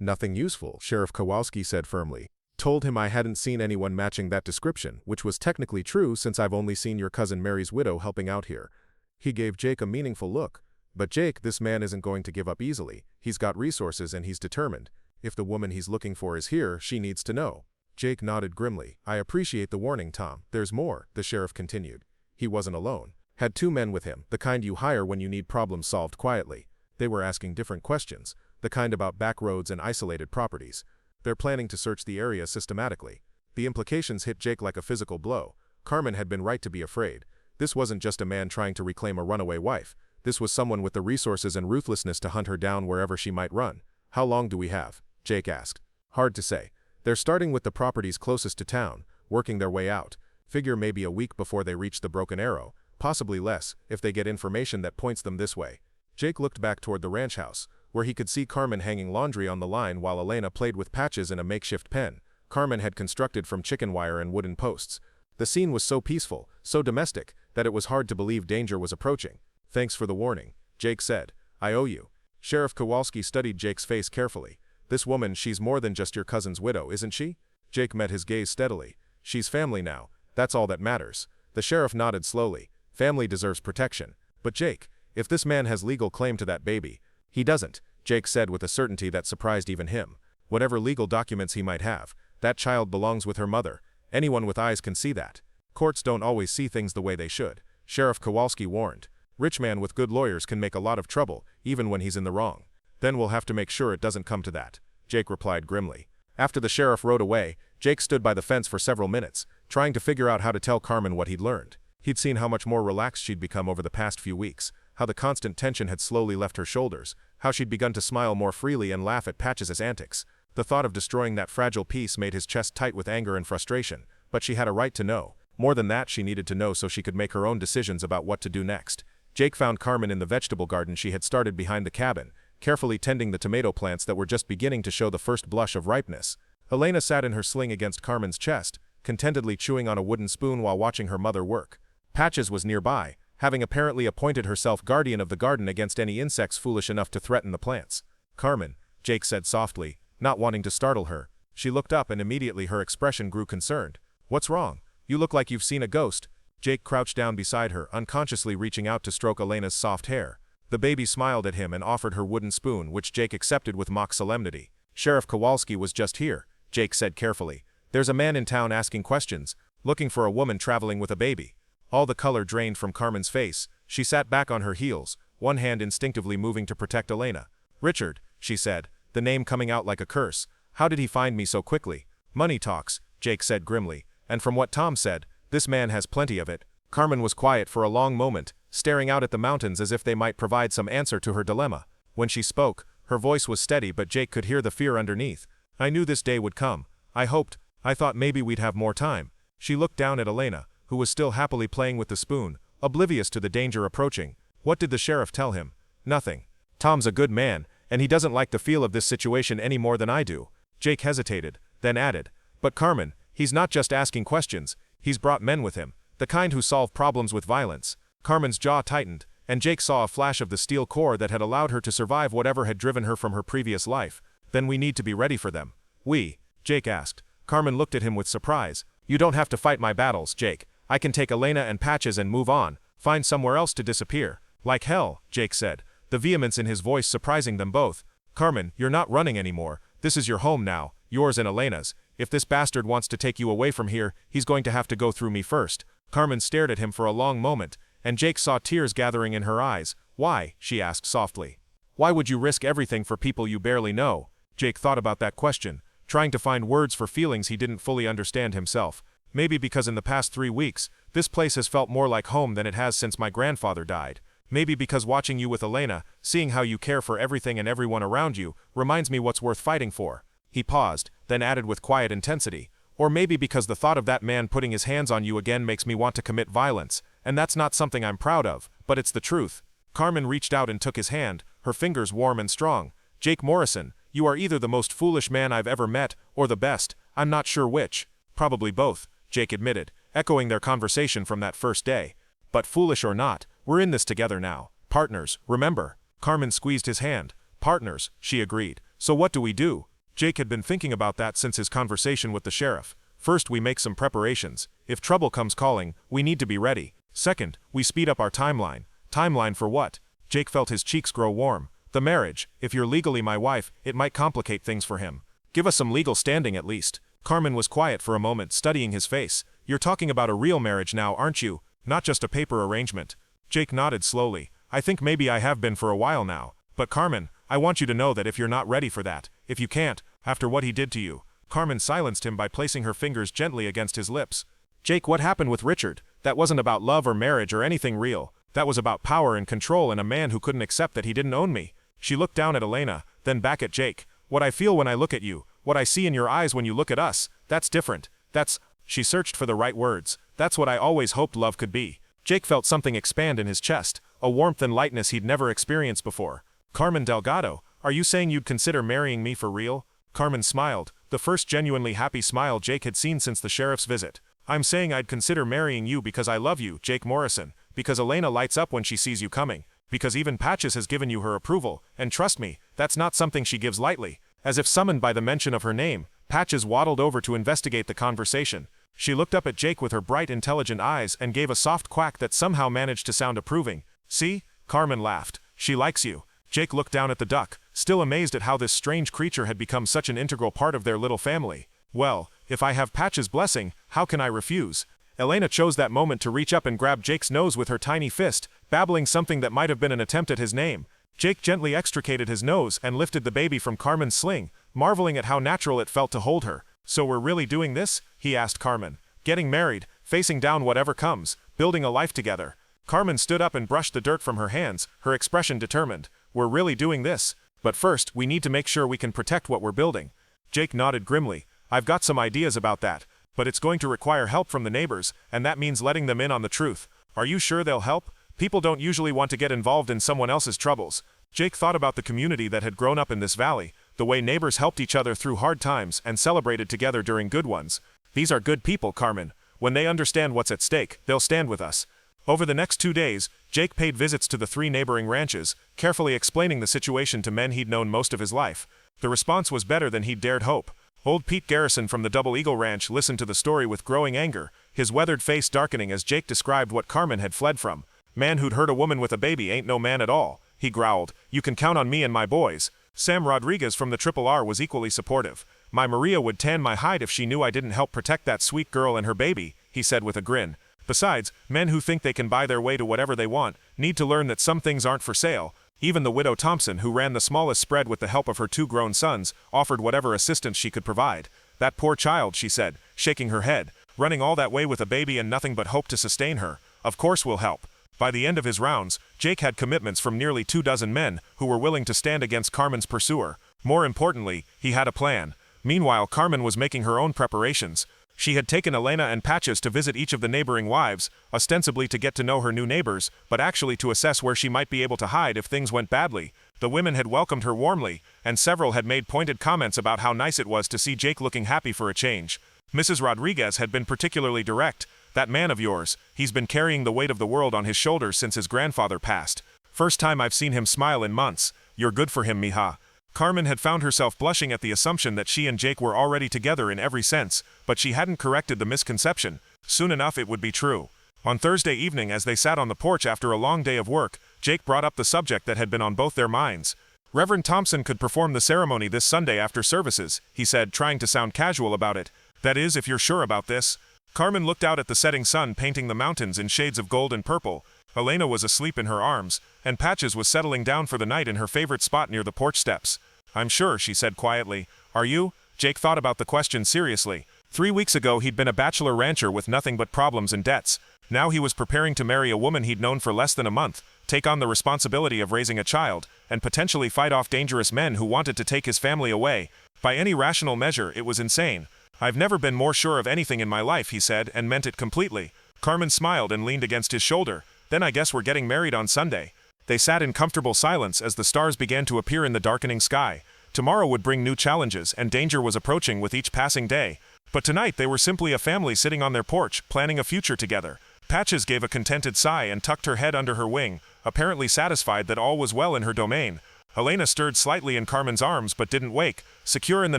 "Nothing useful," Sheriff Kowalski said firmly. "Told him I hadn't seen anyone matching that description, which was technically true since I've only seen your cousin Mary's widow helping out here." He gave Jake a meaningful look. "But Jake, this man isn't going to give up easily. He's got resources and he's determined. If the woman he's looking for is here, she needs to know." Jake nodded grimly. "I appreciate the warning, Tom. There's more," the sheriff continued. He wasn't alone. Had 2 men with him, the kind you hire when you need problems solved quietly. They were asking different questions, the kind about back roads and isolated properties. They're planning to search the area systematically. The implications hit Jake like a physical blow. Carmen had been right to be afraid. This wasn't just a man trying to reclaim a runaway wife. This was someone with the resources and ruthlessness to hunt her down wherever she might run. "How long do we have?" Jake asked. "Hard to say. They're starting with the properties closest to town, working their way out. Figure maybe a week before they reach the Broken Arrow, possibly less, if they get information that points them this way." Jake looked back toward the ranch house, where he could see Carmen hanging laundry on the line while Elena played with Patches in a makeshift pen Carmen had constructed from chicken wire and wooden posts. The scene was so peaceful, so domestic, that it was hard to believe danger was approaching. "Thanks for the warning," Jake said. "I owe you." Sheriff Kowalski studied Jake's face carefully. "This woman, she's more than just your cousin's widow, isn't she?" Jake met his gaze steadily. "She's family now. That's all that matters." The sheriff nodded slowly. "Family deserves protection. But Jake, if this man has legal claim to that baby—" "He doesn't," Jake said with a certainty that surprised even him. "Whatever legal documents he might have, that child belongs with her mother. Anyone with eyes can see that. Courts don't always see things the way they should," Sheriff Kowalski warned. "Rich man with good lawyers can make a lot of trouble, even when he's in the wrong." "Then we'll have to make sure it doesn't come to that," Jake replied grimly. After the sheriff rode away, Jake stood by the fence for several minutes, trying to figure out how to tell Carmen what he'd learned. He'd seen how much more relaxed she'd become over the past few weeks, how the constant tension had slowly left her shoulders, how she'd begun to smile more freely and laugh at Patches' antics. The thought of destroying that fragile piece made his chest tight with anger and frustration, but she had a right to know. More than that, she needed to know so she could make her own decisions about what to do next. Jake found Carmen in the vegetable garden she had started behind the cabin, carefully tending the tomato plants that were just beginning to show the first blush of ripeness. Elena sat in her sling against Carmen's chest, contentedly chewing on a wooden spoon while watching her mother work. Patches was nearby, having apparently appointed herself guardian of the garden against any insects foolish enough to threaten the plants. "Carmen," Jake said softly, not wanting to startle her. She looked up and immediately her expression grew concerned. "What's wrong? You look like you've seen a ghost." Jake crouched down beside her, unconsciously reaching out to stroke Elena's soft hair. The baby smiled at him and offered her wooden spoon, which Jake accepted with mock solemnity. "Sheriff Kowalski was just here," Jake said carefully. "There's a man in town asking questions, looking for a woman traveling with a baby." All the color drained from Carmen's face. She sat back on her heels, one hand instinctively moving to protect Elena. "Richard," she said, the name coming out like a curse. "How did he find me so quickly?" "Money talks," Jake said grimly. "And from what Tom said, this man has plenty of it." Carmen was quiet for a long moment, staring out at the mountains as if they might provide some answer to her dilemma. When she spoke, her voice was steady, but Jake could hear the fear underneath. "I knew this day would come. I thought maybe we'd have more time." She looked down at Elena, who was still happily playing with the spoon, oblivious to the danger approaching. "What did the sheriff tell him?" "Nothing. Tom's a good man, and he doesn't like the feel of this situation any more than I do." Jake hesitated, then added, "But Carmen, he's not just asking questions, he's brought men with him, the kind who solve problems with violence." Carmen's jaw tightened, and Jake saw a flash of the steel core that had allowed her to survive whatever had driven her from her previous life. "Then we need to be ready for them." "We?" Jake asked. Carmen looked at him with surprise. "You don't have to fight my battles, Jake. I can take Elena and Patches and move on, find somewhere else to disappear." "Like hell," Jake said, the vehemence in his voice surprising them both. "Carmen, you're not running anymore. This is your home now, yours and Elena's. If this bastard wants to take you away from here, he's going to have to go through me first." Carmen stared at him for a long moment, and Jake saw tears gathering in her eyes. "Why?" she asked softly. "Why would you risk everything for people you barely know?" Jake thought about that question, trying to find words for feelings he didn't fully understand himself. "Maybe because in the past 3 weeks, this place has felt more like home than it has since my grandfather died. Maybe because watching you with Elena, seeing how you care for everything and everyone around you, reminds me what's worth fighting for." He paused, then added with quiet intensity. "Or maybe because the thought of that man putting his hands on you again makes me want to commit violence, and that's not something I'm proud of, but it's the truth." Carmen reached out and took his hand, her fingers warm and strong. "Jake Morrison, you are either the most foolish man I've ever met, or the best. I'm not sure which." "Probably both," Jake admitted, echoing their conversation from that first day. "But foolish or not, we're in this together now. Partners, remember." Carmen squeezed his hand. "Partners," she agreed. "So what do we do?" Jake had been thinking about that since his conversation with the sheriff. "First, we make some preparations. If trouble comes calling, we need to be ready. Second, we speed up our timeline." "Timeline for what?" Jake felt his cheeks grow warm. "The marriage. If you're legally my wife, it might complicate things for him. Give us some legal standing at least." Carmen was quiet for a moment, studying his face. "You're talking about a real marriage now, aren't you? Not just a paper arrangement." Jake nodded slowly. "I think maybe I have been for a while now. But Carmen, I want you to know that if you're not ready for that, if you can't, after what he did to you." Carmen silenced him by placing her fingers gently against his lips. "Jake, what happened with Richard? That wasn't about love or marriage or anything real. That was about power and control and a man who couldn't accept that he didn't own me." She looked down at Elena, then back at Jake. "What I feel when I look at you, what I see in your eyes when you look at us, that's different. That's—" She searched for the right words. "That's what I always hoped love could be." Jake felt something expand in his chest, a warmth and lightness he'd never experienced before. "Carmen Delgado, Are you saying you'd consider marrying me for real? Carmen smiled, the first genuinely happy smile Jake had seen since the sheriff's visit. I'm saying I'd consider marrying you because I love you, Jake Morrison, because Elena lights up when she sees you coming, because even Patches has given you her approval, and trust me, that's not something she gives lightly. As if summoned by the mention of her name, Patches waddled over to investigate the conversation. She looked up at Jake with her bright, intelligent eyes and gave a soft quack that somehow managed to sound approving. See? Carmen laughed. She likes you. Jake looked down at the duck, still amazed at how this strange creature had become such an integral part of their little family. Well, if I have Patch's blessing, how can I refuse? Elena chose that moment to reach up and grab Jake's nose with her tiny fist, babbling something that might have been an attempt at his name. Jake gently extricated his nose and lifted the baby from Carmen's sling, marveling at how natural it felt to hold her. So we're really doing this? He asked Carmen. Getting married, facing down whatever comes, building a life together. Carmen stood up and brushed the dirt from her hands, her expression determined. We're really doing this. But first, we need to make sure we can protect what we're building. Jake nodded grimly. I've got some ideas about that, but it's going to require help from the neighbors, and that means letting them in on the truth. Are you sure they'll help? People don't usually want to get involved in someone else's troubles. Jake thought about the community that had grown up in this valley, the way neighbors helped each other through hard times and celebrated together during good ones. These are good people, Carmen. When they understand what's at stake, they'll stand with us. Over the next 2 days, Jake paid visits to the 3 neighboring ranches, carefully explaining the situation to men he'd known most of his life. The response was better than he'd dared hope. Old Pete Garrison from the Double Eagle Ranch listened to the story with growing anger, his weathered face darkening as Jake described what Carmen had fled from. Man who'd hurt a woman with a baby ain't no man at all, he growled. You can count on me and my boys. Sam Rodriguez from the Triple R was equally supportive. My Maria would tan my hide if she knew I didn't help protect that sweet girl and her baby, he said with a grin. Besides, men who think they can buy their way to whatever they want need to learn that some things aren't for sale. Even the widow Thompson, who ran the smallest spread with the help of her 2 grown sons, offered whatever assistance she could provide. That poor child, she said, shaking her head, running all that way with a baby and nothing but hope to sustain her. Of course we'll help. By the end of his rounds, Jake had commitments from nearly 24 men who were willing to stand against Carmen's pursuer. More importantly, he had a plan. Meanwhile, Carmen was making her own preparations. She had taken Elena and Patches to visit each of the neighboring wives, ostensibly to get to know her new neighbors, but actually to assess where she might be able to hide if things went badly. The women had welcomed her warmly, and several had made pointed comments about how nice it was to see Jake looking happy for a change. Mrs. Rodriguez had been particularly direct. That man of yours, he's been carrying the weight of the world on his shoulders since his grandfather passed. First time I've seen him smile in months. You're good for him, mija. Carmen had found herself blushing at the assumption that she and Jake were already together in every sense, but she hadn't corrected the misconception. Soon enough it would be true. On Thursday evening, as they sat on the porch after a long day of work, Jake brought up the subject that had been on both their minds. Reverend Thompson could perform the ceremony this Sunday after services, he said, trying to sound casual about it. That is, if you're sure about this. Carmen looked out at the setting sun painting the mountains in shades of gold and purple. Elena was asleep in her arms, and Patches was settling down for the night in her favorite spot near the porch steps. I'm sure, she said quietly. Are you? Jake thought about the question seriously. 3 weeks ago he'd been a bachelor rancher with nothing but problems and debts. Now he was preparing to marry a woman he'd known for less than a month, take on the responsibility of raising a child, and potentially fight off dangerous men who wanted to take his family away. By any rational measure, it was insane. I've never been more sure of anything in my life, he said, and meant it completely. Carmen smiled and leaned against his shoulder. Then I guess we're getting married on Sunday. They sat in comfortable silence as the stars began to appear in the darkening sky. Tomorrow would bring new challenges, and danger was approaching with each passing day. But tonight they were simply a family sitting on their porch, planning a future together. Patches gave a contented sigh and tucked her head under her wing, apparently satisfied that all was well in her domain. Elena stirred slightly in Carmen's arms but didn't wake, secure in the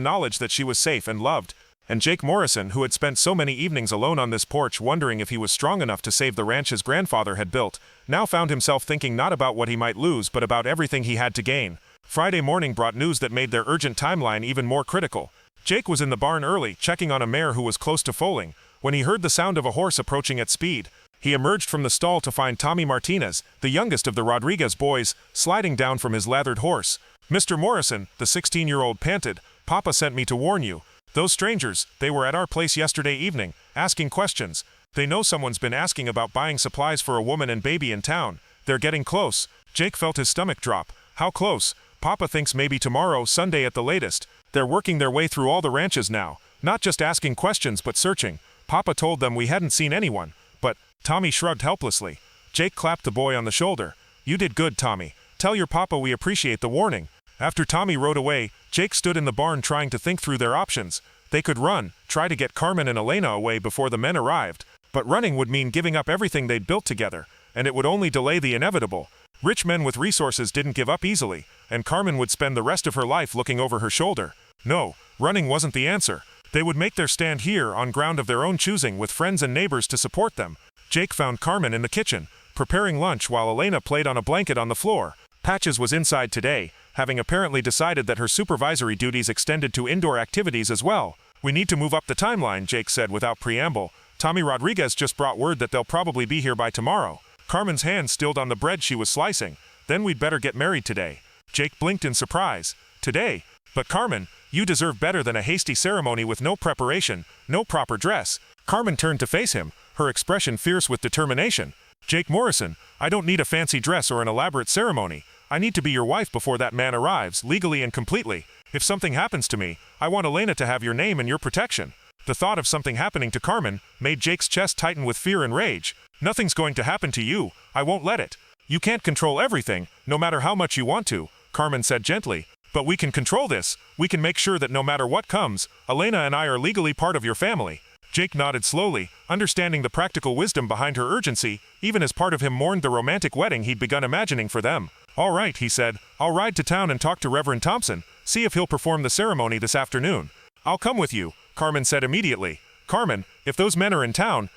knowledge that she was safe and loved. And Jake Morrison, who had spent so many evenings alone on this porch wondering if he was strong enough to save the ranch his grandfather had built, now found himself thinking not about what he might lose but about everything he had to gain. Friday morning brought news that made their urgent timeline even more critical. Jake was in the barn early, checking on a mare who was close to foaling, when he heard the sound of a horse approaching at speed. He emerged from the stall to find Tommy Martinez, the youngest of the Rodriguez boys, sliding down from his lathered horse. Mr. Morrison, the 16-year-old panted, Papa sent me to warn you. Those strangers, they were at our place yesterday evening, asking questions. They know someone's been asking about buying supplies for a woman and baby in town. They're getting close. Jake felt his stomach drop. How close? Papa thinks maybe tomorrow, Sunday at the latest. They're working their way through all the ranches now. Not just asking questions but searching. Papa told them we hadn't seen anyone. But, Tommy shrugged helplessly. Jake clapped the boy on the shoulder. You did good, Tommy. Tell your papa we appreciate the warning. After Tommy rode away, Jake stood in the barn trying to think through their options. They could run, try to get Carmen and Elena away before the men arrived, but running would mean giving up everything they'd built together, and it would only delay the inevitable. Rich men with resources didn't give up easily, and Carmen would spend the rest of her life looking over her shoulder. No, running wasn't the answer. They would make their stand here on ground of their own choosing with friends and neighbors to support them. Jake found Carmen in the kitchen, preparing lunch while Elena played on a blanket on the floor. Patches was inside today, having apparently decided that her supervisory duties extended to indoor activities as well. We need to move up the timeline, Jake said without preamble. Tommy Rodriguez just brought word that they'll probably be here by tomorrow. Carmen's hand stilled on the bread she was slicing. Then we'd better get married today. Jake blinked in surprise. Today? But Carmen, you deserve better than a hasty ceremony with no preparation, no proper dress. Carmen turned to face him, her expression fierce with determination. Jake Morrison, I don't need a fancy dress or an elaborate ceremony. I need to be your wife before that man arrives, legally and completely. If something happens to me, I want Elena to have your name and your protection. The thought of something happening to Carmen made Jake's chest tighten with fear and rage. Nothing's going to happen to you. I won't let it. You can't control everything, no matter how much you want to, Carmen said gently. But we can control this. We can make sure that no matter what comes, Elena and I are legally part of your family. Jake nodded slowly, understanding the practical wisdom behind her urgency, even as part of him mourned the romantic wedding he'd begun imagining for them. All right, he said, I'll ride to town and talk to Reverend Thompson, see if he'll perform the ceremony this afternoon. I'll come with you, Carmen said immediately. Carmen, if those men are in town,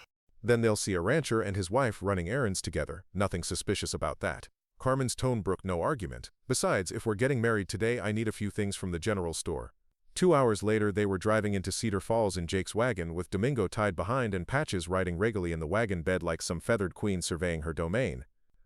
then they'll see a rancher and his wife running errands together. Nothing suspicious about that. Carmen's tone brooked no argument. Besides, if we're getting married today, I need a few things from the general store. 2 hours later, they were driving into Cedar Falls in Jake's wagon, with Domingo tied behind and Patches riding regally in the wagon bed like some feathered queen surveying her domain.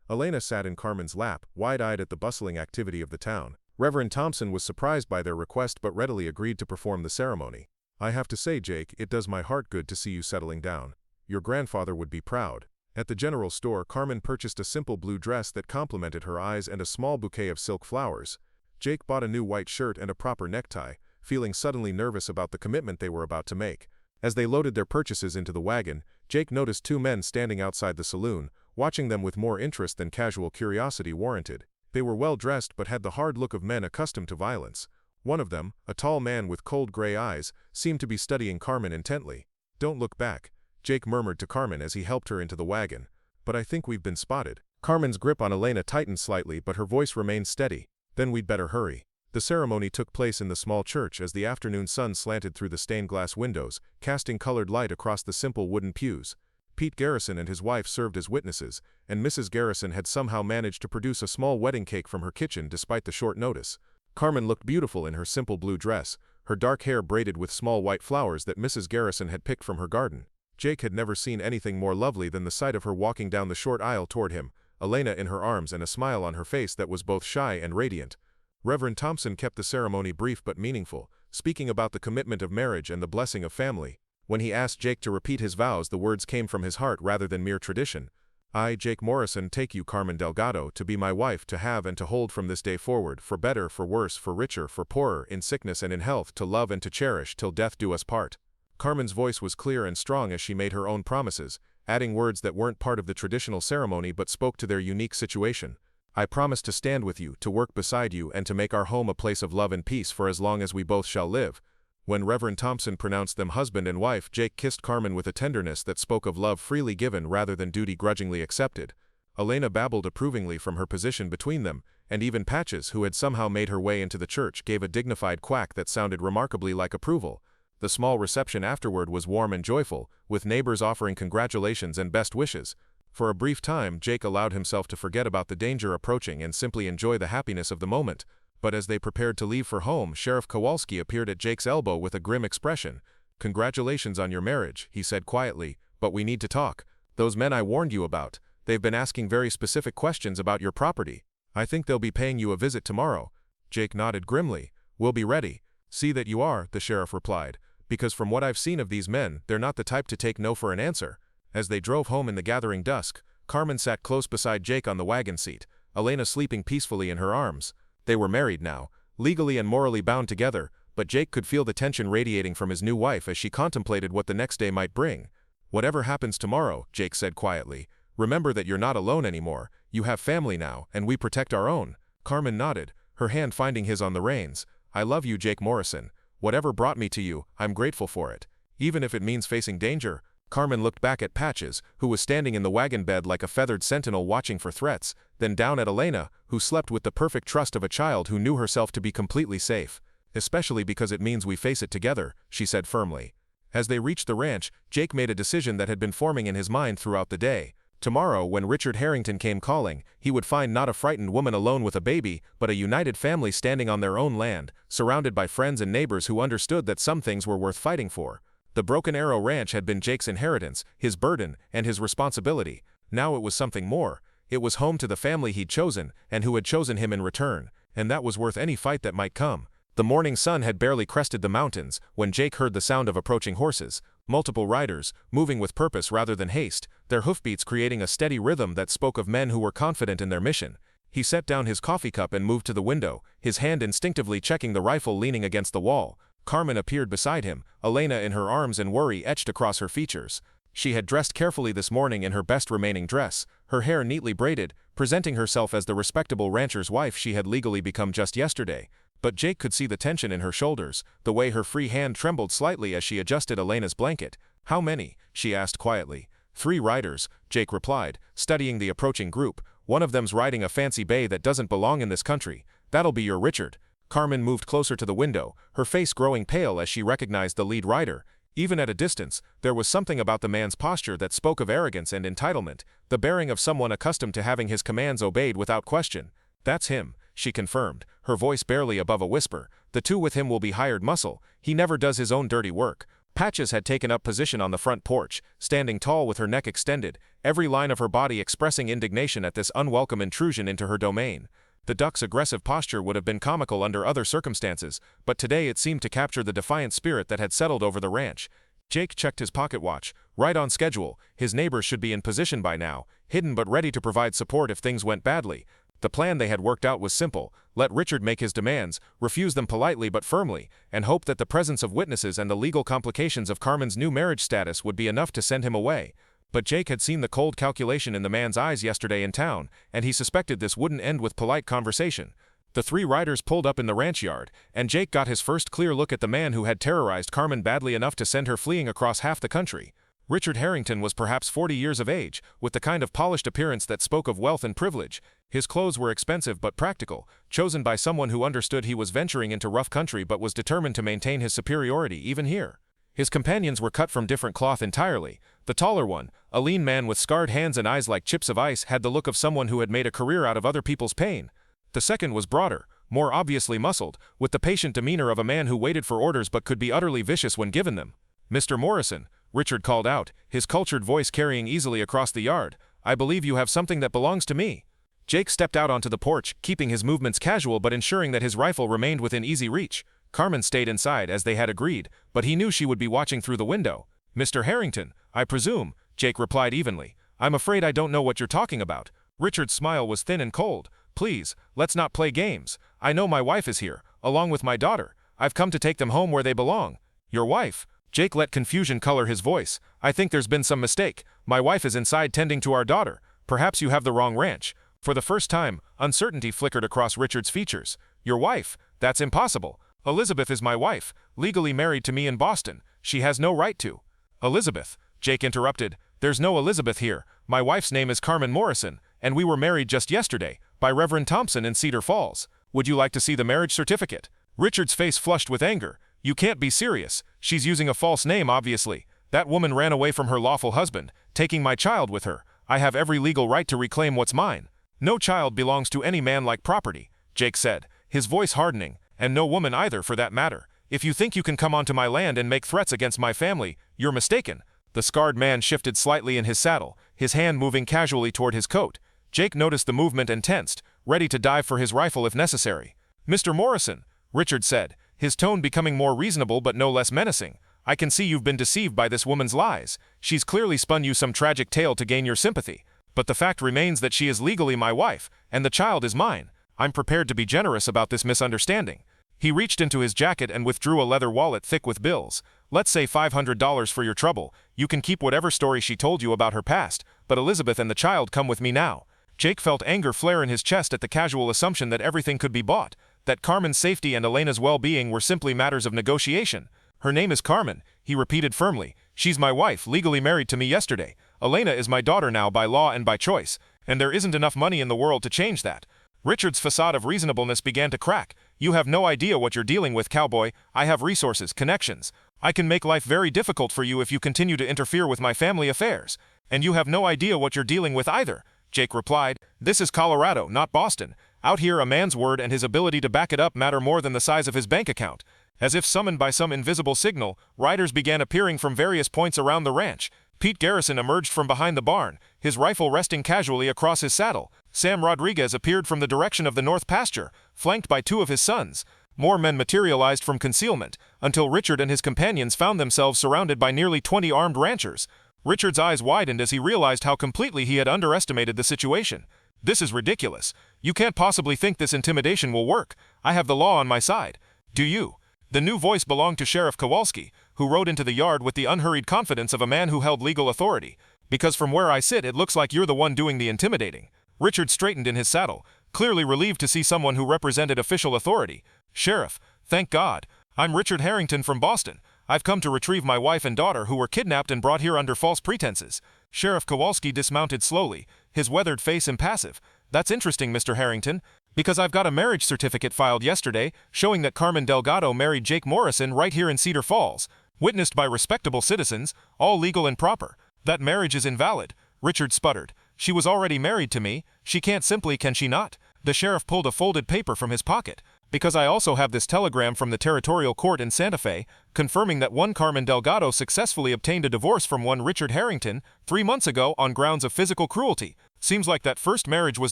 Elena sat in Carmen's lap, wide-eyed at the bustling activity of the town. Reverend Thompson was surprised by their request but readily agreed to perform the ceremony. I have to say, Jake, it does my heart good to see you settling down. Your grandfather would be proud. At the general store, Carmen purchased a simple blue dress that complemented her eyes and a small bouquet of silk flowers. Jake bought a new white shirt and a proper necktie, feeling suddenly nervous about the commitment they were about to make. As they loaded their purchases into the wagon, Jake noticed 2 men standing outside the saloon, watching them with more interest than casual curiosity warranted. They were well-dressed but had the hard look of men accustomed to violence. One of them, a tall man with cold gray eyes, seemed to be studying Carmen intently. Don't look back, Jake murmured to Carmen as he helped her into the wagon. But I think we've been spotted. Carmen's grip on Elena tightened slightly, but her voice remained steady. Then we'd better hurry. The ceremony took place in the small church as the afternoon sun slanted through the stained glass windows, casting colored light across the simple wooden pews. Pete Garrison and his wife served as witnesses, and Mrs. Garrison had somehow managed to produce a small wedding cake from her kitchen despite the short notice. Carmen looked beautiful in her simple blue dress, her dark hair braided with small white flowers that Mrs. Garrison had picked from her garden. Jake had never seen anything more lovely than the sight of her walking down the short aisle toward him, Elena in her arms and a smile on her face that was both shy and radiant. Reverend Thompson kept the ceremony brief but meaningful, speaking about the commitment of marriage and the blessing of family. When he asked Jake to repeat his vows, the words came from his heart rather than mere tradition. I, Jake Morrison, take you, Carmen Delgado, to be my wife, to have and to hold from this day forward, for better, for worse, for richer, for poorer, in sickness and in health, to love and to cherish, till death do us part. Carmen's voice was clear and strong as she made her own promises, adding words that weren't part of the traditional ceremony but spoke to their unique situation. I promise to stand with you, to work beside you, and to make our home a place of love and peace for as long as we both shall live. When Reverend Thompson pronounced them husband and wife, Jake kissed Carmen with a tenderness that spoke of love freely given rather than duty grudgingly accepted. Elena babbled approvingly from her position between them, and even Patches, who had somehow made her way into the church, gave a dignified quack that sounded remarkably like approval. The small reception afterward was warm and joyful, with neighbors offering congratulations and best wishes. For a brief time, Jake allowed himself to forget about the danger approaching and simply enjoy the happiness of the moment. But as they prepared to leave for home, Sheriff Kowalski appeared at Jake's elbow with a grim expression. Congratulations on your marriage, he said quietly, but we need to talk. Those men I warned you about, they've been asking very specific questions about your property. I think they'll be paying you a visit tomorrow. Jake nodded grimly. We'll be ready. See that you are, the sheriff replied, because from what I've seen of these men, they're not the type to take no for an answer. As they drove home in the gathering dusk, Carmen sat close beside Jake on the wagon seat, Elena sleeping peacefully in her arms. They were married now, legally and morally bound together, but Jake could feel the tension radiating from his new wife as she contemplated what the next day might bring. Whatever happens tomorrow, Jake said quietly, remember that you're not alone anymore, you have family now, and we protect our own. Carmen nodded, her hand finding his on the reins. "I love you, Jake Morrison. Whatever brought me to you, I'm grateful for it. Even if it means facing danger." Carmen looked back at Patches, who was standing in the wagon bed like a feathered sentinel watching for threats, then down at Elena, who slept with the perfect trust of a child who knew herself to be completely safe. "Especially because it means we face it together," she said firmly. As they reached the ranch, Jake made a decision that had been forming in his mind throughout the day. Tomorrow, when Richard Harrington came calling, he would find not a frightened woman alone with a baby, but a united family standing on their own land, surrounded by friends and neighbors who understood that some things were worth fighting for. The Broken Arrow Ranch had been Jake's inheritance, his burden, and his responsibility. Now it was something more. It was home to the family he'd chosen, and who had chosen him in return, and that was worth any fight that might come. The morning sun had barely crested the mountains when Jake heard the sound of approaching horses, multiple riders, moving with purpose rather than haste, their hoofbeats creating a steady rhythm that spoke of men who were confident in their mission. He set down his coffee cup and moved to the window, his hand instinctively checking the rifle leaning against the wall. Carmen appeared beside him, Elena in her arms, and worry etched across her features. She had dressed carefully this morning in her best remaining dress, her hair neatly braided, presenting herself as the respectable rancher's wife she had legally become just yesterday. But Jake could see the tension in her shoulders, the way her free hand trembled slightly as she adjusted Elena's blanket. "How many?" she asked quietly. "3 riders," Jake replied, studying the approaching group. "One of them's riding a fancy bay that doesn't belong in this country. That'll be your Richard." Carmen moved closer to the window, her face growing pale as she recognized the lead rider. Even at a distance, there was something about the man's posture that spoke of arrogance and entitlement, the bearing of someone accustomed to having his commands obeyed without question. "That's him," she confirmed, her voice barely above a whisper. "The 2 with him will be hired muscle. He never does his own dirty work." Patches had taken up position on the front porch, standing tall with her neck extended, every line of her body expressing indignation at this unwelcome intrusion into her domain. The duck's aggressive posture would have been comical under other circumstances, but today it seemed to capture the defiant spirit that had settled over the ranch. Jake checked his pocket watch. Right on schedule, his neighbors should be in position by now, hidden but ready to provide support if things went badly. The plan they had worked out was simple: let Richard make his demands, refuse them politely but firmly, and hope that the presence of witnesses and the legal complications of Carmen's new marriage status would be enough to send him away. But Jake had seen the cold calculation in the man's eyes yesterday in town, and he suspected this wouldn't end with polite conversation. The 3 riders pulled up in the ranch yard, and Jake got his first clear look at the man who had terrorized Carmen badly enough to send her fleeing across half the country. Richard Harrington was perhaps 40 years of age, with the kind of polished appearance that spoke of wealth and privilege. His clothes were expensive but practical, chosen by someone who understood he was venturing into rough country but was determined to maintain his superiority even here. His companions were cut from different cloth entirely. The taller one, a lean man with scarred hands and eyes like chips of ice, had the look of someone who had made a career out of other people's pain. The second was broader, more obviously muscled, with the patient demeanor of a man who waited for orders but could be utterly vicious when given them. "Mr. Morrison," Richard called out, his cultured voice carrying easily across the yard, "I believe you have something that belongs to me." Jake stepped out onto the porch, keeping his movements casual but ensuring that his rifle remained within easy reach. Carmen stayed inside as they had agreed, but he knew she would be watching through the window. "Mr. Harrington, I presume," Jake replied evenly. "I'm afraid I don't know what you're talking about." Richard's smile was thin and cold. "Please, let's not play games. I know my wife is here, along with my daughter. I've come to take them home where they belong." "Your wife?" Jake let confusion color his voice. "I think there's been some mistake. My wife is inside tending to our daughter. Perhaps you have the wrong ranch." For the first time, uncertainty flickered across Richard's features. "Your wife? That's impossible. Elizabeth is my wife, legally married to me in Boston. She has no right to." "Elizabeth," Jake interrupted. "There's no Elizabeth here. My wife's name is Carmen Morrison, and we were married just yesterday, by Reverend Thompson in Cedar Falls. Would you like to see the marriage certificate?" Richard's face flushed with anger. "You can't be serious. She's using a false name, obviously. That woman ran away from her lawful husband, taking my child with her. I have every legal right to reclaim what's mine." "No child belongs to any man like property," Jake said, his voice hardening, "and no woman either for that matter. If you think you can come onto my land and make threats against my family, you're mistaken." The scarred man shifted slightly in his saddle, his hand moving casually toward his coat. Jake noticed the movement and tensed, ready to dive for his rifle if necessary. "Mr. Morrison," Richard said, his tone becoming more reasonable but no less menacing, "I can see you've been deceived by this woman's lies. She's clearly spun you some tragic tale to gain your sympathy. But the fact remains that she is legally my wife, and the child is mine. I'm prepared to be generous about this misunderstanding." He reached into his jacket and withdrew a leather wallet thick with bills. "Let's say $500 for your trouble. You can keep whatever story she told you about her past, but Elizabeth and the child come with me now." Jake felt anger flare in his chest at the casual assumption that everything could be bought, that Carmen's safety and Elena's well-being were simply matters of negotiation. Her name is Carmen, he repeated firmly. She's my wife, legally married to me yesterday. Elena is my daughter now by law and by choice, and there isn't enough money in the world to change that. Richard's facade of reasonableness began to crack. You have no idea what you're dealing with, Cowboy. I have resources, connections. I can make life very difficult for you if you continue to interfere with my family affairs. And you have no idea what you're dealing with either, Jake replied. This is Colorado, not Boston. Out here a man's word and his ability to back it up matter more than the size of his bank account. As if summoned by some invisible signal, riders began appearing from various points around the ranch. Pete Garrison emerged from behind the barn, his rifle resting casually across his saddle. Sam Rodriguez appeared from the direction of the north pasture, flanked by 2 of his sons. More men materialized from concealment, until Richard and his companions found themselves surrounded by nearly 20 armed ranchers. Richard's eyes widened as he realized how completely he had underestimated the situation. This is ridiculous. You can't possibly think this intimidation will work. I have the law on my side. Do you? The new voice belonged to Sheriff Kowalski, who rode into the yard with the unhurried confidence of a man who held legal authority. Because from where I sit it looks like you're the one doing the intimidating. Richard straightened in his saddle, clearly relieved to see someone who represented official authority. Sheriff, thank God. I'm Richard Harrington from Boston. I've come to retrieve my wife and daughter who were kidnapped and brought here under false pretenses. Sheriff Kowalski dismounted slowly, his weathered face impassive. That's interesting, Mr. Harrington, because I've got a marriage certificate filed yesterday showing that Carmen Delgado married Jake Morrison right here in Cedar Falls, witnessed by respectable citizens, all legal and proper. That marriage is invalid, Richard sputtered. She was already married to me. She can't simply, can she not? The sheriff pulled a folded paper from his pocket. Because I also have this telegram from the territorial court in Santa Fe, confirming that one Carmen Delgado successfully obtained a divorce from one Richard Harrington 3 months ago on grounds of physical cruelty. Seems like that first marriage was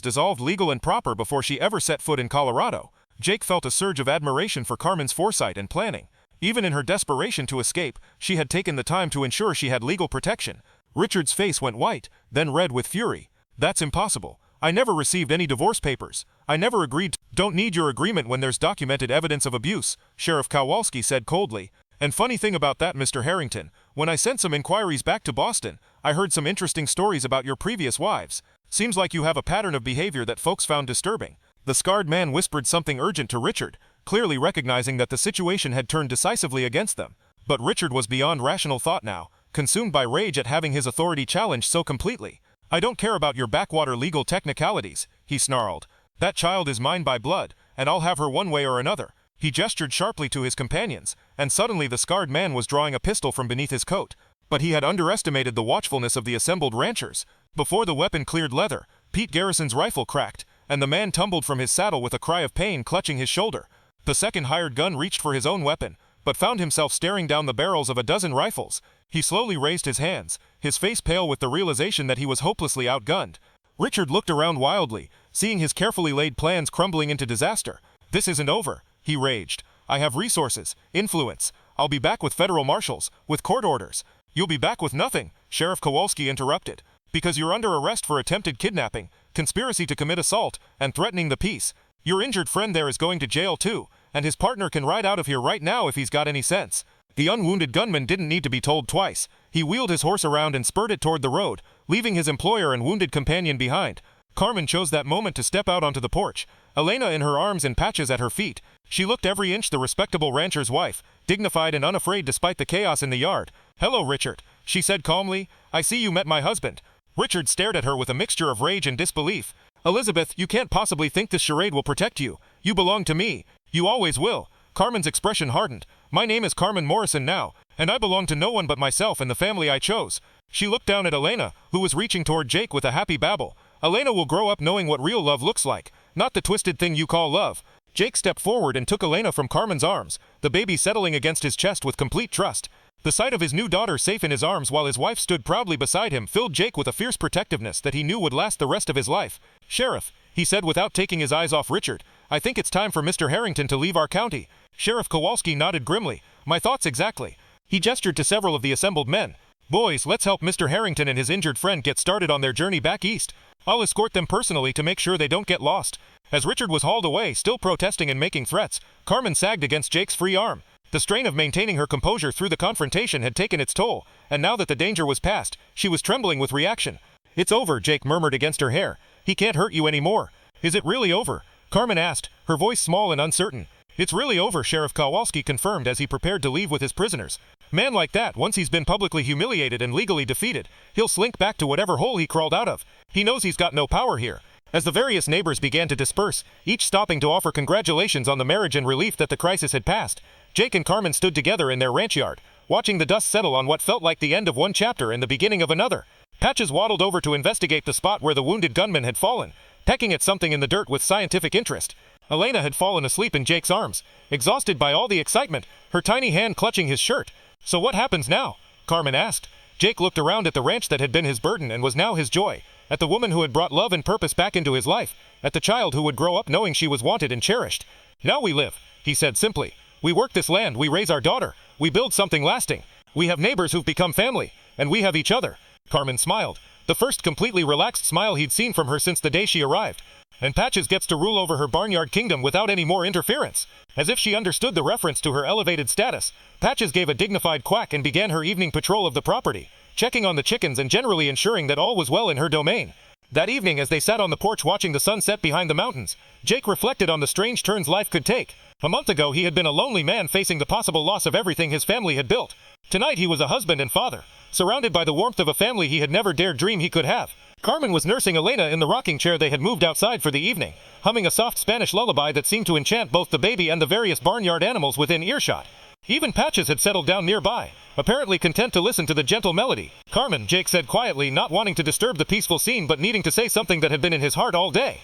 dissolved legal and proper before she ever set foot in Colorado. Jake felt a surge of admiration for Carmen's foresight and planning. Even in her desperation to escape, she had taken the time to ensure she had legal protection. Richard's face went white, then red with fury. That's impossible. I never received any divorce papers. I never agreed to. Don't need your agreement when there's documented evidence of abuse, Sheriff Kowalski said coldly. And funny thing about that, Mr. Harrington, when I sent some inquiries back to Boston, I heard some interesting stories about your previous wives. Seems like you have a pattern of behavior that folks found disturbing. The scarred man whispered something urgent to Richard, clearly recognizing that the situation had turned decisively against them. But Richard was beyond rational thought now, consumed by rage at having his authority challenged so completely. I don't care about your backwater legal technicalities, he snarled. That child is mine by blood, and I'll have her one way or another. He gestured sharply to his companions, and suddenly the scarred man was drawing a pistol from beneath his coat. But he had underestimated the watchfulness of the assembled ranchers. Before the weapon cleared leather, Pete Garrison's rifle cracked, and the man tumbled from his saddle with a cry of pain clutching his shoulder. The second hired gun reached for his own weapon, but found himself staring down the barrels of a dozen rifles. He slowly raised his hands, his face pale with the realization that he was hopelessly outgunned. Richard looked around wildly, seeing his carefully laid plans crumbling into disaster. This isn't over, he raged. I have resources, influence. I'll be back with federal marshals, with court orders. You'll be back with nothing, Sheriff Kowalski interrupted. Because you're under arrest for attempted kidnapping, conspiracy to commit assault, and threatening the peace. Your injured friend there is going to jail too, and his partner can ride out of here right now if he's got any sense. The unwounded gunman didn't need to be told twice. He wheeled his horse around and spurred it toward the road, leaving his employer and wounded companion behind. Carmen chose that moment to step out onto the porch, Elena in her arms and Patches at her feet. She looked every inch the respectable rancher's wife, dignified and unafraid despite the chaos in the yard. Hello, Richard, she said calmly. I see you met my husband. Richard stared at her with a mixture of rage and disbelief. Elizabeth, you can't possibly think this charade will protect you. You belong to me. You always will. Carmen's expression hardened. My name is Carmen Morrison now, and I belong to no one but myself and the family I chose. She looked down at Elena, who was reaching toward Jake with a happy babble. Elena will grow up knowing what real love looks like, not the twisted thing you call love. Jake stepped forward and took Elena from Carmen's arms, the baby settling against his chest with complete trust. The sight of his new daughter safe in his arms while his wife stood proudly beside him filled Jake with a fierce protectiveness that he knew would last the rest of his life. Sheriff, he said without taking his eyes off Richard, I think it's time for Mr. Harrington to leave our county. Sheriff Kowalski nodded grimly. My thoughts exactly. He gestured to several of the assembled men. Boys, let's help Mr. Harrington and his injured friend get started on their journey back east. I'll escort them personally to make sure they don't get lost. As Richard was hauled away, still protesting and making threats, Carmen sagged against Jake's free arm. The strain of maintaining her composure through the confrontation had taken its toll, and now that the danger was past, she was trembling with reaction. It's over, Jake murmured against her hair. He can't hurt you anymore. Is it really over? Carmen asked, her voice small and uncertain. It's really over, Sheriff Kowalski confirmed as he prepared to leave with his prisoners. Man like that, once he's been publicly humiliated and legally defeated, he'll slink back to whatever hole he crawled out of. He knows he's got no power here. As the various neighbors began to disperse, each stopping to offer congratulations on the marriage and relief that the crisis had passed, Jake and Carmen stood together in their ranch yard, watching the dust settle on what felt like the end of one chapter and the beginning of another. Patches waddled over to investigate the spot where the wounded gunman had fallen, pecking at something in the dirt with scientific interest. Elena had fallen asleep in Jake's arms, exhausted by all the excitement, her tiny hand clutching his shirt. So what happens now? Carmen asked. Jake looked around at the ranch that had been his burden and was now his joy, at the woman who had brought love and purpose back into his life, at the child who would grow up knowing she was wanted and cherished. Now we live, he said simply. We work this land, we raise our daughter, we build something lasting. We have neighbors who've become family, and we have each other. Carmen smiled, the first completely relaxed smile he'd seen from her since the day she arrived. And Patches gets to rule over her barnyard kingdom without any more interference. As if she understood the reference to her elevated status, Patches gave a dignified quack and began her evening patrol of the property, checking on the chickens and generally ensuring that all was well in her domain. That evening, as they sat on the porch watching the sun set behind the mountains, Jake reflected on the strange turns life could take. A month ago, he had been a lonely man facing the possible loss of everything his family had built. Tonight, he was a husband and father, surrounded by the warmth of a family he had never dared dream he could have. Carmen was nursing Elena in the rocking chair they had moved outside for the evening, humming a soft Spanish lullaby that seemed to enchant both the baby and the various barnyard animals within earshot. Even Patches had settled down nearby, apparently content to listen to the gentle melody. Carmen, Jake said quietly, not wanting to disturb the peaceful scene but needing to say something that had been in his heart all day.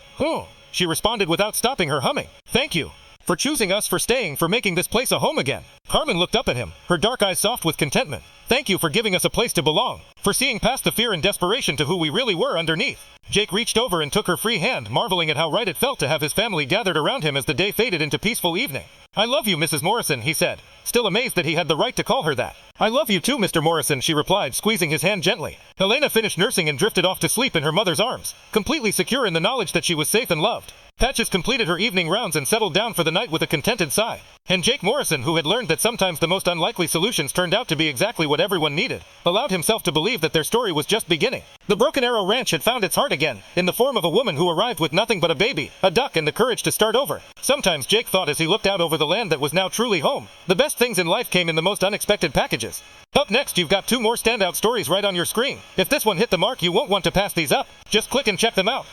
She responded without stopping her humming. Thank you. For choosing us, for staying, for making this place a home again. Carmen looked up at him, her dark eyes soft with contentment. Thank you for giving us a place to belong, for seeing past the fear and desperation to who we really were underneath. Jake reached over and took her free hand, marveling at how right it felt to have his family gathered around him as the day faded into peaceful evening. I love you, Mrs. Morrison, he said, still amazed that he had the right to call her that. I love you too, Mr. Morrison, she replied, squeezing his hand gently. Helena finished nursing and drifted off to sleep in her mother's arms, completely secure in the knowledge that she was safe and loved. Patches completed her evening rounds and settled down for the night with a contented sigh. And Jake Morrison, who had learned that sometimes the most unlikely solutions turned out to be exactly what everyone needed, allowed himself to believe that their story was just beginning. The Broken Arrow Ranch had found its heart again, in the form of a woman who arrived with nothing but a baby, a duck, and the courage to start over. Sometimes, Jake thought as he looked out over the land that was now truly home, the best things in life came in the most unexpected packages. Up next, you've got two more standout stories right on your screen. If this one hit the mark, you won't want to pass these up. Just click and check them out.